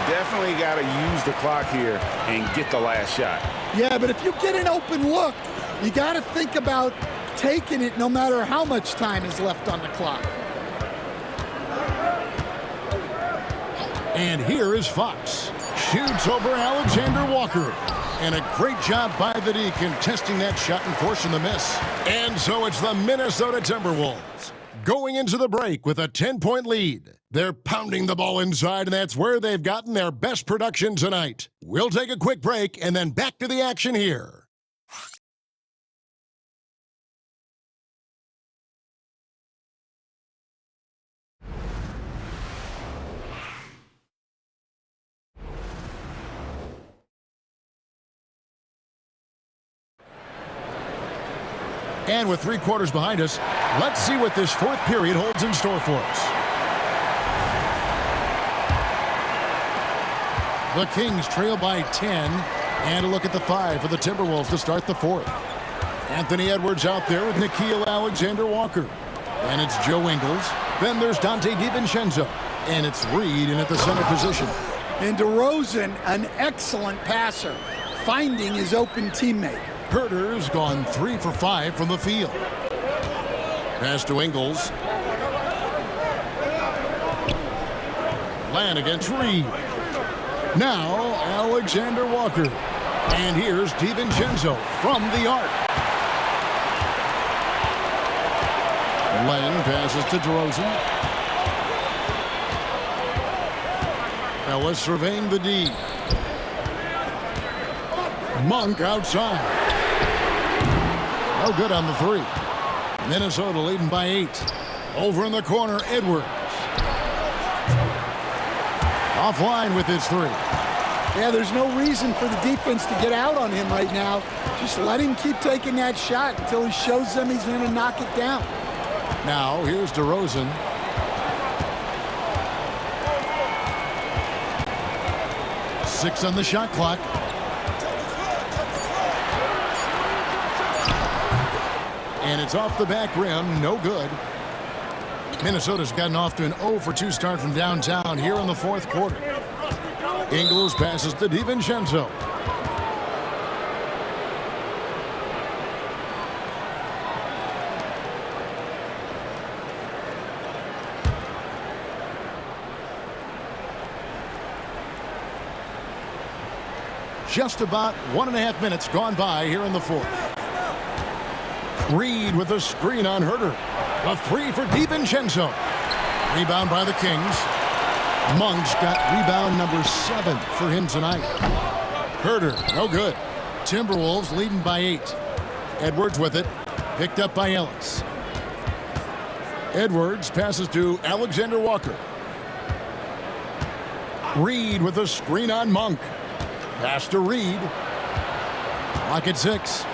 Definitely got to use the clock here and get the last shot. Yeah, but if you get an open look, you got to think about taking it no matter how much time is left on the clock. And here is Fox. Shoots over Alexander Walker. And a great job by the D contesting that shot and forcing the miss. And so it's the Minnesota Timberwolves going into the break with a 10-point lead. They're pounding the ball inside, and that's where they've gotten their best production tonight. We'll take a quick break and then back to the action here. And with 3 quarters behind us, let's see what this 4th period holds in store for us. The Kings trail by 10. And a look at the 5 for the Timberwolves to start the 4th. Anthony Edwards out there with Nickeil Alexander-Walker. And it's Joe Ingles. Then there's Donte DiVincenzo. And it's Reed in at the center position. And DeRozan, an excellent passer, finding his open teammate. Herter's gone 3 for 5 from the field. Pass to Ingles. Land against Reed. Now Alexander Walker. And here's DiVincenzo from the arc. Lang passes to DeRozan. Ellis surveying the D. Monk outside. No good on the three. Minnesota leading by 8. Over in the corner, Edwards. Offline with his three. Yeah, there's no reason for the defense to get out on him right now. Just let him keep taking that shot until he shows them he's going to knock it down. Now, here's DeRozan. Six on the shot clock. And it's off the back rim, no good. Minnesota's gotten off to an 0-for-2 start from downtown here in the fourth quarter. Ingles passes to DiVincenzo. Just about 1.5 minutes gone by here in the fourth. Reed with a screen on Huerter. A three for DiVincenzo. Rebound by the Kings. Monk's got rebound number 7 for him tonight. Huerter, no good. Timberwolves leading by 8. Edwards with it. Picked up by Ellis. Edwards passes to Alexander Walker. Reed with a screen on Monk. Pass to Reed. Clock at 6.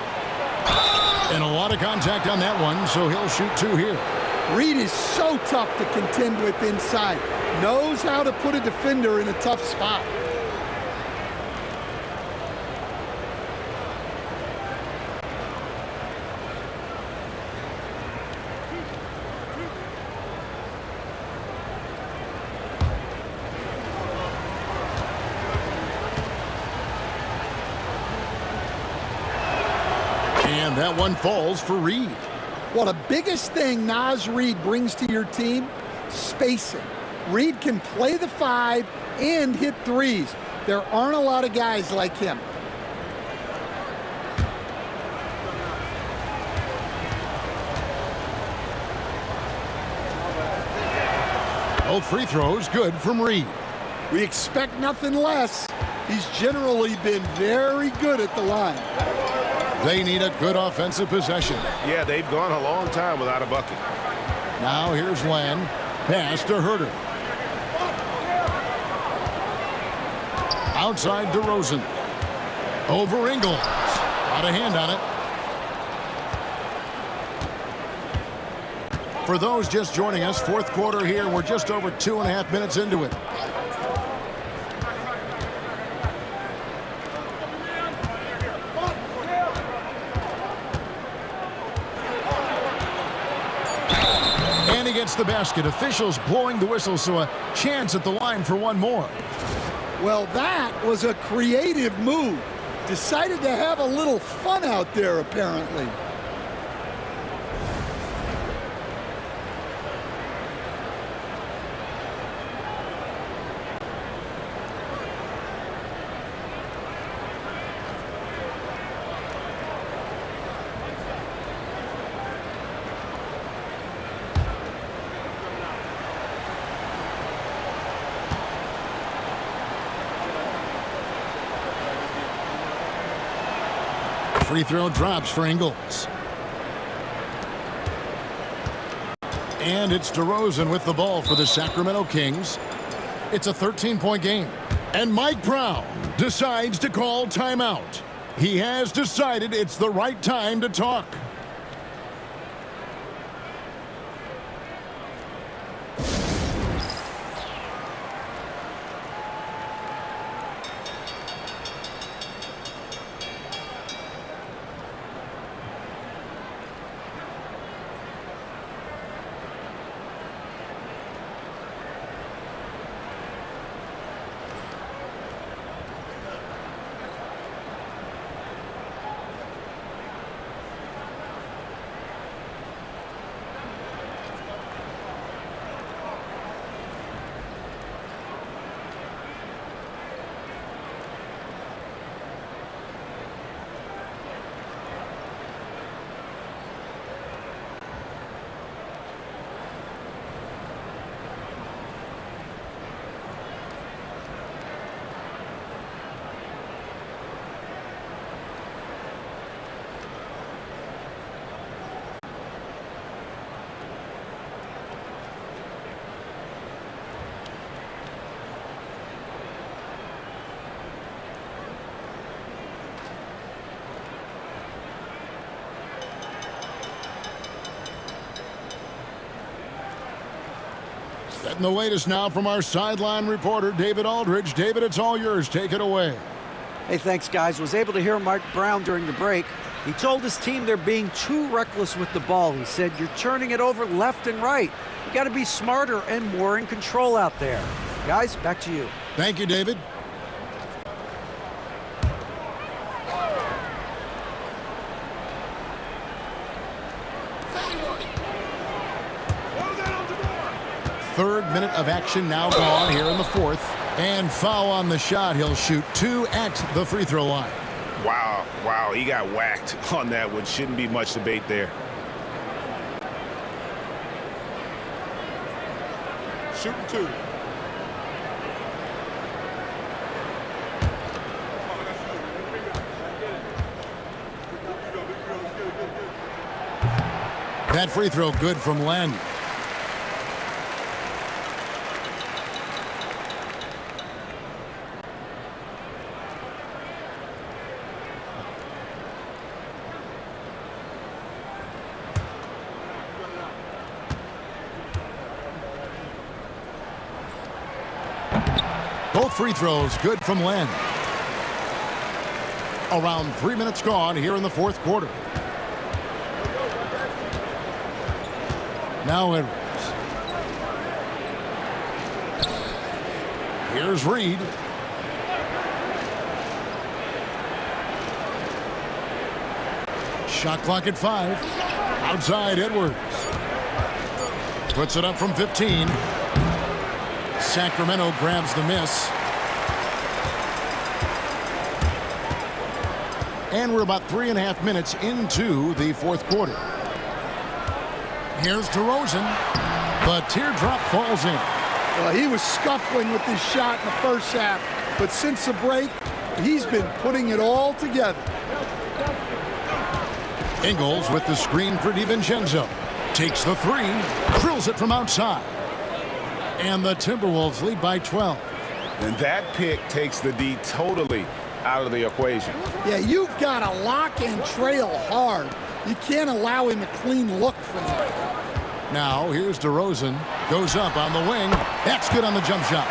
And a lot of contact on that one, so he'll shoot 2 here. Reed is so tough to contend with inside. Knows how to put a defender in a tough spot. And that one falls for Reed. Well, the biggest thing Naz Reid brings to your team, spacing. Reed can play the 5 and hit threes. There aren't a lot of guys like him. Both free throws good from Reed. We expect nothing less. He's generally been very good at the line. They need a good offensive possession. Yeah, they've gone a long time without a bucket. Now here's Land. Pass to Huerter. Outside DeRozan. Over Ingles. Got a hand on it. For those just joining us, fourth quarter here. We're just over 2.5 minutes into it. And he gets the basket. Officials blowing the whistle, so a chance at the line for one more. Well, that was a creative move. Decided to have a little fun out there, apparently. Free throw drops for Ingles. And it's DeRozan with the ball for the Sacramento Kings. It's a 13-point game. And Mike Brown decides to call timeout. He has decided it's the right time to talk. Getting the latest now from our sideline reporter, David Aldridge. David, it's all yours. Take it away. Hey, thanks, guys. Was able to hear Mike Brown during the break. He told his team they're being too reckless with the ball. He said, you're turning it over left and right. You got to be smarter and more in control out there. Guys, back to you. Thank you, David. Third minute of action now gone here in the fourth. And foul on the shot. He'll shoot 2 at the free throw line. Wow, he got whacked on that one. Shouldn't be much debate there. Shooting 2. That free throw good from Len. Both free throws good from Len. Around 3 minutes gone here in the fourth quarter. Now Edwards. Here's Reed. Shot clock at 5. Outside Edwards. Puts it up from 15. Sacramento grabs the miss. And we're about 3.5 minutes into the fourth quarter. Here's DeRozan. The teardrop falls in. Well, he was scuffling with his shot in the first half, but since the break, he's been putting it all together. Ingles with the screen for DiVincenzo. Takes the 3, drills it from outside. And the Timberwolves lead by 12. And that pick takes the D totally out of the equation. Yeah, you've got to lock and trail hard. You can't allow him a clean look from that. Now, here's DeRozan. Goes up on the wing. That's good on the jump shot.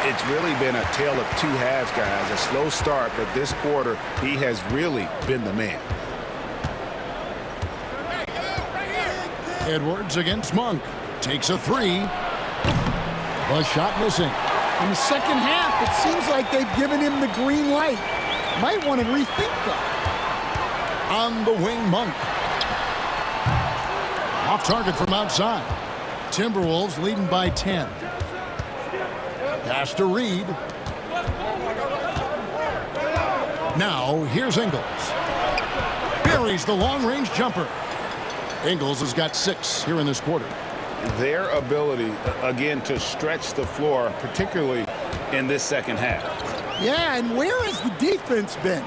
It's really been a tale of two halves, guys. A slow start, but this quarter, he has really been the man. Edwards against Monk. Takes a 3. The shot missing. In the second half, it seems like they've given him the green light. Might want to rethink that. On the wing, Monk. Off target from outside. Timberwolves leading by 10. Pass to Reed. Now, here's Ingles. Buries the long-range jumper. Ingles has got 6 here in this quarter. Their ability, again, to stretch the floor, particularly in this second half. Yeah, and where has the defense been?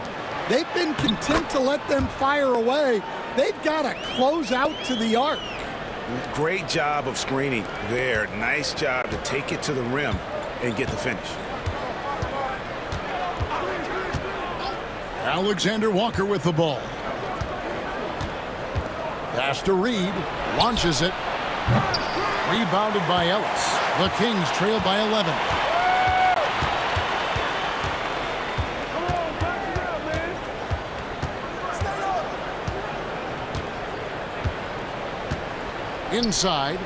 They've been content to let them fire away. They've got to close out to the arc. Great job of screening there. Nice job to take it to the rim and get the finish. Alexander Walker with the ball. Pass to Reed. Launches it. Rebounded by Ellis. The Kings trail by 11. Inside.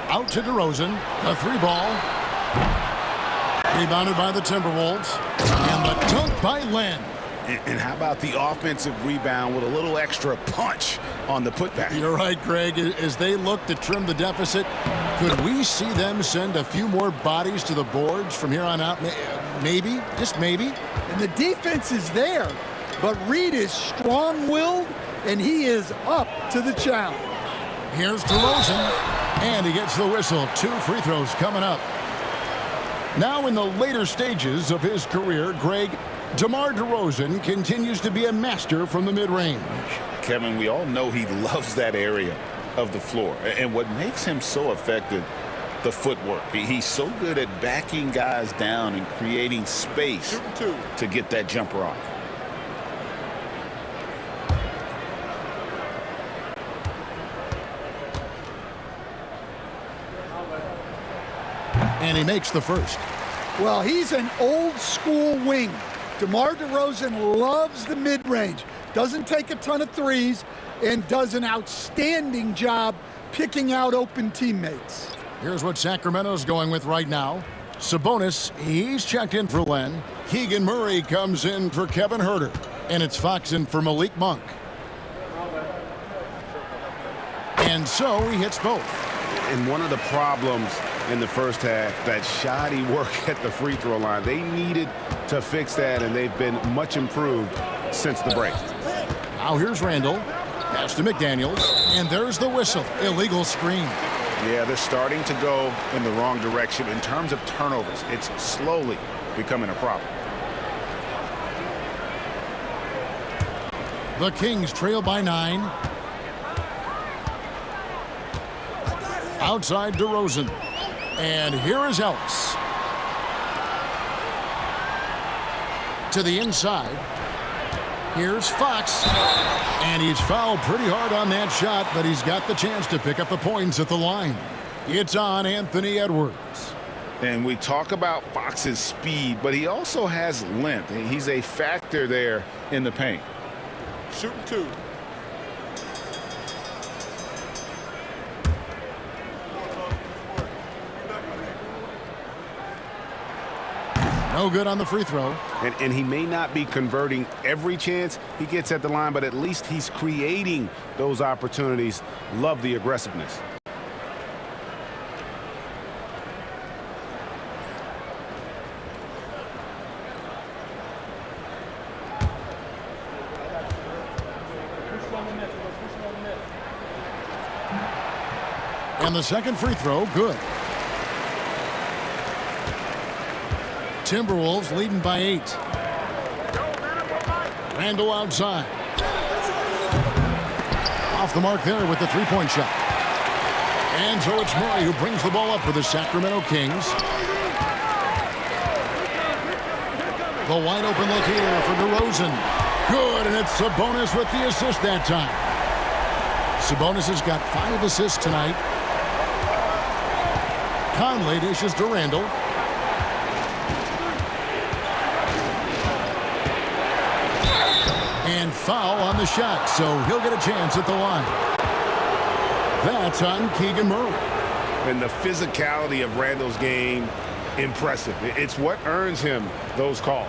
Out to DeRozan. The 3 ball. Rebounded by the Timberwolves. And the dunk by Len. And how about the offensive rebound with a little extra punch on the putback? You're right, Greg. As they look to trim the deficit, could we see them send a few more bodies to the boards from here on out? Maybe, just maybe. And the defense is there, but Reed is strong-willed, and he is up to the challenge. Here's DeRozan, and he gets the whistle. 2 free throws coming up. Now in the later stages of his career, Greg, DeMar DeRozan continues to be a master from the mid-range. Kevin, we all know he loves that area of the floor. And what makes him so effective, the footwork. He's so good at backing guys down and creating space to get that jumper off. And he makes the first. Well, he's an old-school wing. DeMar DeRozan loves the mid-range, doesn't take a ton of threes, and does an outstanding job picking out open teammates. Here's what Sacramento's going with right now. Sabonis, he's checked in for Len. Keegan Murray comes in for Kevin Huerter. And it's Fox in for Malik Monk. And so he hits both. And one of the problems in the first half, that shoddy work at the free throw line. They needed to fix that, and they've been much improved since the break. Now here's Randle. Pass to McDaniels. And there's the whistle. Illegal screen. Yeah, they're starting to go in the wrong direction in terms of turnovers. It's slowly becoming a problem. The Kings trail by 9. Outside DeRozan. And here is Ellis. To the inside. Here's Fox. And he's fouled pretty hard on that shot, but he's got the chance to pick up the points at the line. It's on Anthony Edwards. And we talk about Fox's speed, but he also has length. He's a factor there in the paint. Shooting 2. No good on the free throw. And he may not be converting every chance he gets at the line, but at least he's creating those opportunities. Love the aggressiveness. And the second free throw, good. Timberwolves leading by 8. Randle outside. Off the mark there with the three-point shot. And so it's Murray who brings the ball up for the Sacramento Kings. The wide open look here for DeRozan. Good, and it's Sabonis with the assist that time. Sabonis has got 5 assists tonight. Conley dishes to Randle. And foul on the shot, so he'll get a chance at the line. That's on Keegan Murray. And the physicality of Randle's game, impressive. It's what earns him those calls.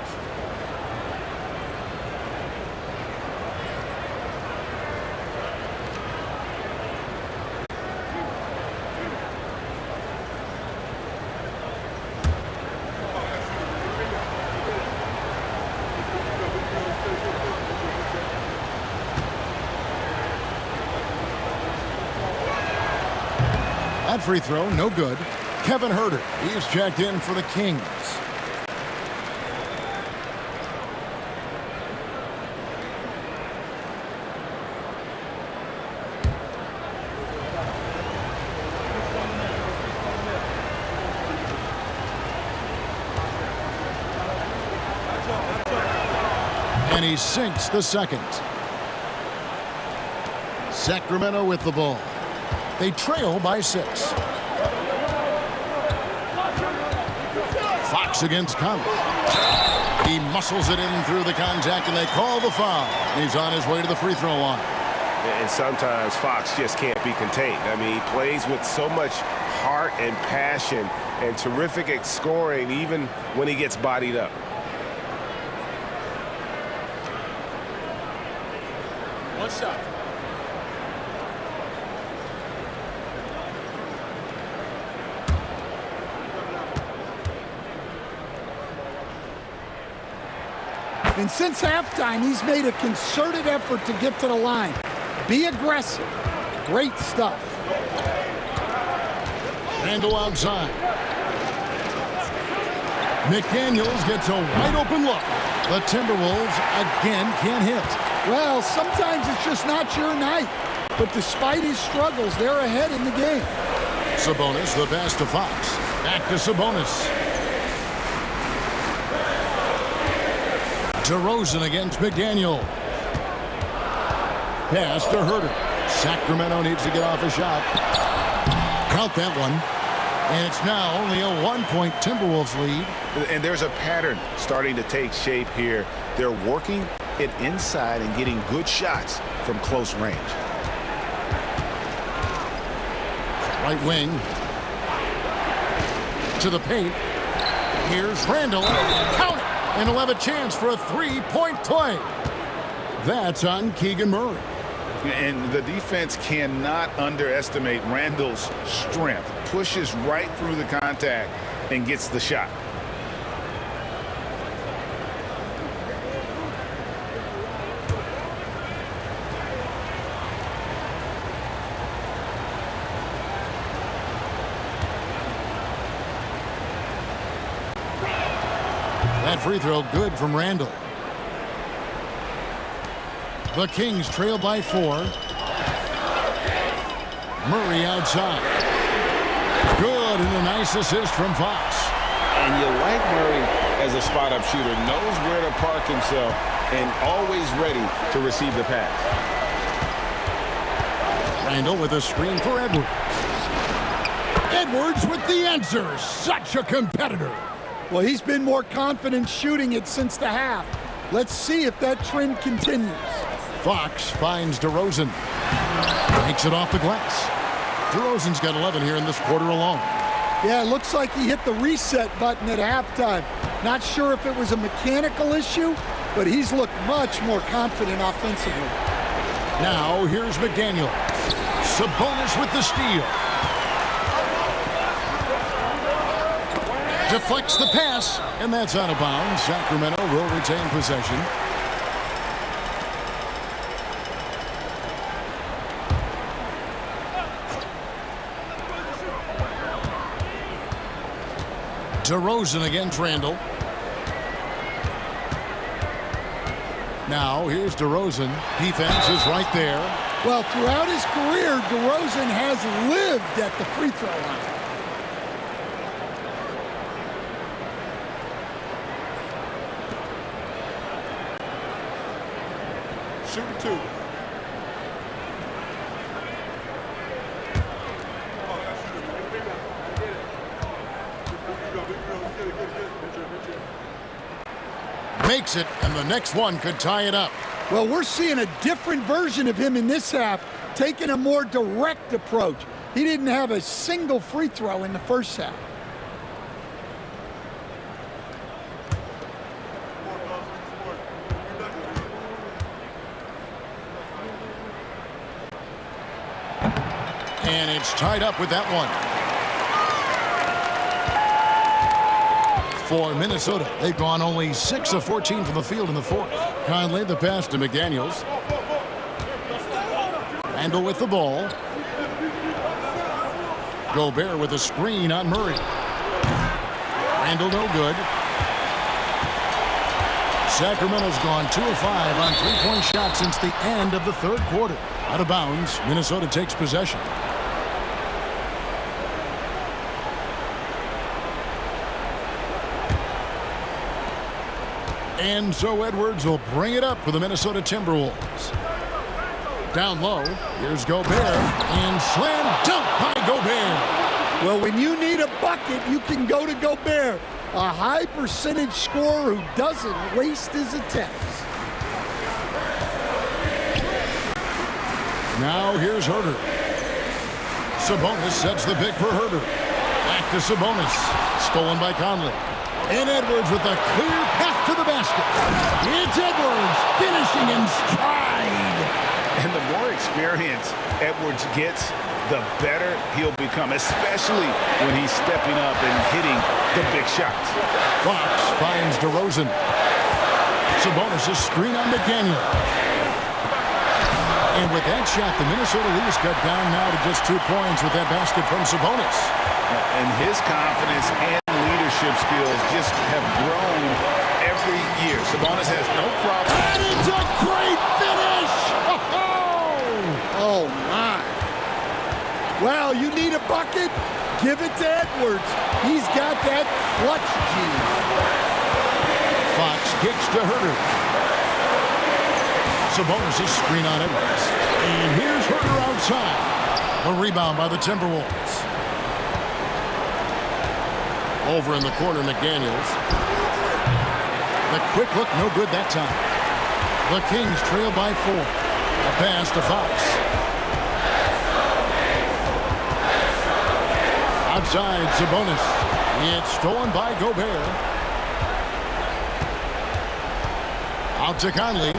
That free throw, no good. Kevin Huerter, he's checked in for the Kings. And he sinks the second. Sacramento with the ball. They trail by 6. Fox against Conley. He muscles it in through the contact, and they call the foul. He's on his way to the free throw line. And sometimes Fox just can't be contained. I mean, he plays with so much heart and passion and terrific at scoring, even when he gets bodied up. One shot. And since halftime, he's made a concerted effort to get to the line. Be aggressive. Great stuff. Randle outside. McDaniels gets a wide open look. The Timberwolves again can't hit. Well, sometimes it's just not your night. But despite his struggles, they're ahead in the game. Sabonis, the pass to Fox. Back to Sabonis. DeRozan against McDaniel. Pass to Huerter. Sacramento needs to get off a shot. Count that one. And it's now only a 1-point Timberwolves lead. And there's a pattern starting to take shape here. They're working it inside and getting good shots from close range. Right wing. To the paint. Here's Randle. Count it! And he'll have a chance for a three-point play. That's on Keegan Murray. And the defense cannot underestimate Randle's strength. Pushes right through the contact and gets the shot. That free throw good from Randle. The Kings trail by 4. Murray outside. Good, and a nice assist from Fox. And you like Murray as a spot-up shooter. Knows where to park himself and always ready to receive the pass. Randle with a screen for Edwards. Edwards with the answer. Such a competitor. Well, he's been more confident shooting it since the half. Let's see if that trend continues. Fox finds DeRozan. Takes it off the glass. DeRozan's got 11 here in this quarter alone. Yeah, it looks like he hit the reset button at halftime. Not sure if it was a mechanical issue, but he's looked much more confident offensively. Now, here's McDaniel. Sabonis with the steal. Deflects the pass, and that's out of bounds. Sacramento will retain possession. DeRozan against Randle. Now, here's DeRozan. Defense is right there. Well, throughout his career, DeRozan has lived at the free throw line. Shooting 2. Makes it, and the next one could tie it up. Well, we're seeing a different version of him in this half, taking a more direct approach. He didn't have a single free throw in the first half. And it's tied up with that one. For Minnesota, they've gone only 6 of 14 from the field in the fourth. Conley, the pass to McDaniels. Randle with the ball. Gobert with a screen on Murray. Randle no good. Sacramento's gone 2 of 5 on three-point shots since the end of the third quarter. Out of bounds, Minnesota takes possession. And so Edwards will bring it up for the Minnesota Timberwolves. Down low, here's Gobert, and slam dunk by Gobert. Well, when you need a bucket, you can go to Gobert, a high percentage scorer who doesn't waste his attempts. Now here's Huerter. Sabonis sets the pick for Huerter. Back to Sabonis, stolen by Conley. And Edwards with a clear path to the basket. It's Edwards finishing in stride. And the more experience Edwards gets, the better he'll become, especially when he's stepping up and hitting the big shots. Fox finds DeRozan. Sabonis' screen on McDaniel. And with that shot, the Minnesota lead is cut down now to just 2 points with that basket from Sabonis. And his confidence and leadership skills just have grown every year. Sabonis has no problem. And it's a great finish! Oh, my. Well, you need a bucket? Give it to Edwards. He's got that clutch gene. Fox kicks to Huerter. Sabonis' screen on Edwards. And here's Huerter outside. A rebound by the Timberwolves. Over in the corner, McDaniels. The quick look, no good that time. The Kings trail by 4. A pass to Fox. Outside, Sabonis. It's stolen by Gobert. Out to Conley.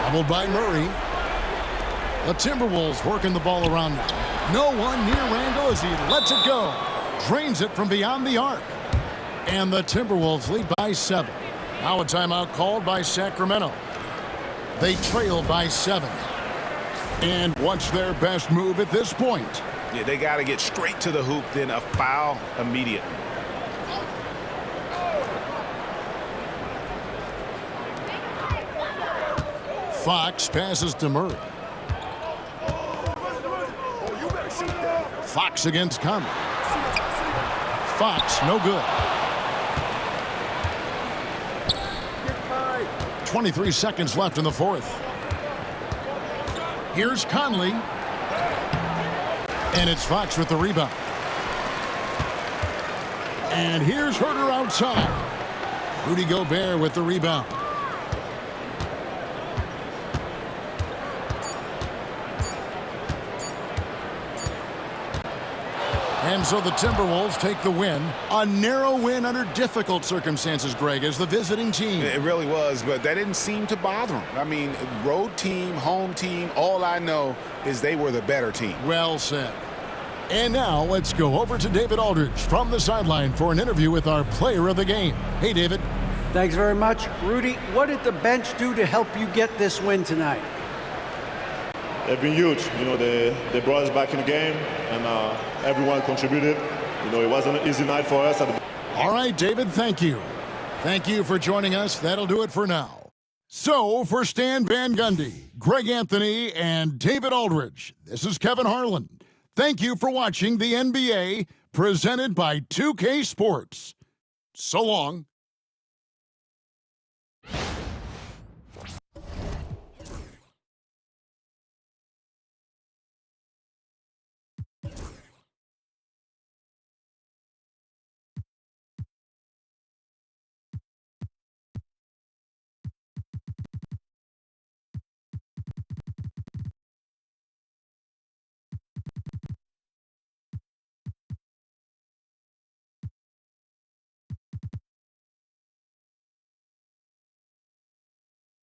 Doubled by Murray. The Timberwolves working the ball around now. No one near Randle as he lets it go. Drains it from beyond the arc. And the Timberwolves lead by 7. Now a timeout called by Sacramento. They trail by 7. And what's their best move at this point? Yeah, they got to get straight to the hoop, then a foul immediately. Fox passes to Murray. Fox against Conley. Fox, no good. 23 seconds left in the fourth. Here's Conley. And it's Fox with the rebound. And here's Huerter outside. Rudy Gobert with the rebound. And so the Timberwolves take the win. A narrow win under difficult circumstances, Greg, as the visiting team. It really was, but that didn't seem to bother them. I mean, road team, home team, all I know is they were the better team. Well said. And now let's go over to David Aldridge from the sideline for an interview with our player of the game. Hey, David. Thanks very much. Rudy, what did the bench do to help you get this win tonight? They've been huge. You know, they brought us back in the game, and everyone contributed. You know, it wasn't an easy night for us. All right, David, thank you. Thank you for joining us. That'll do it for now. So, for Stan Van Gundy, Greg Anthony, and David Aldridge, this is Kevin Harlan. Thank you for watching the NBA, presented by 2K Sports. So long.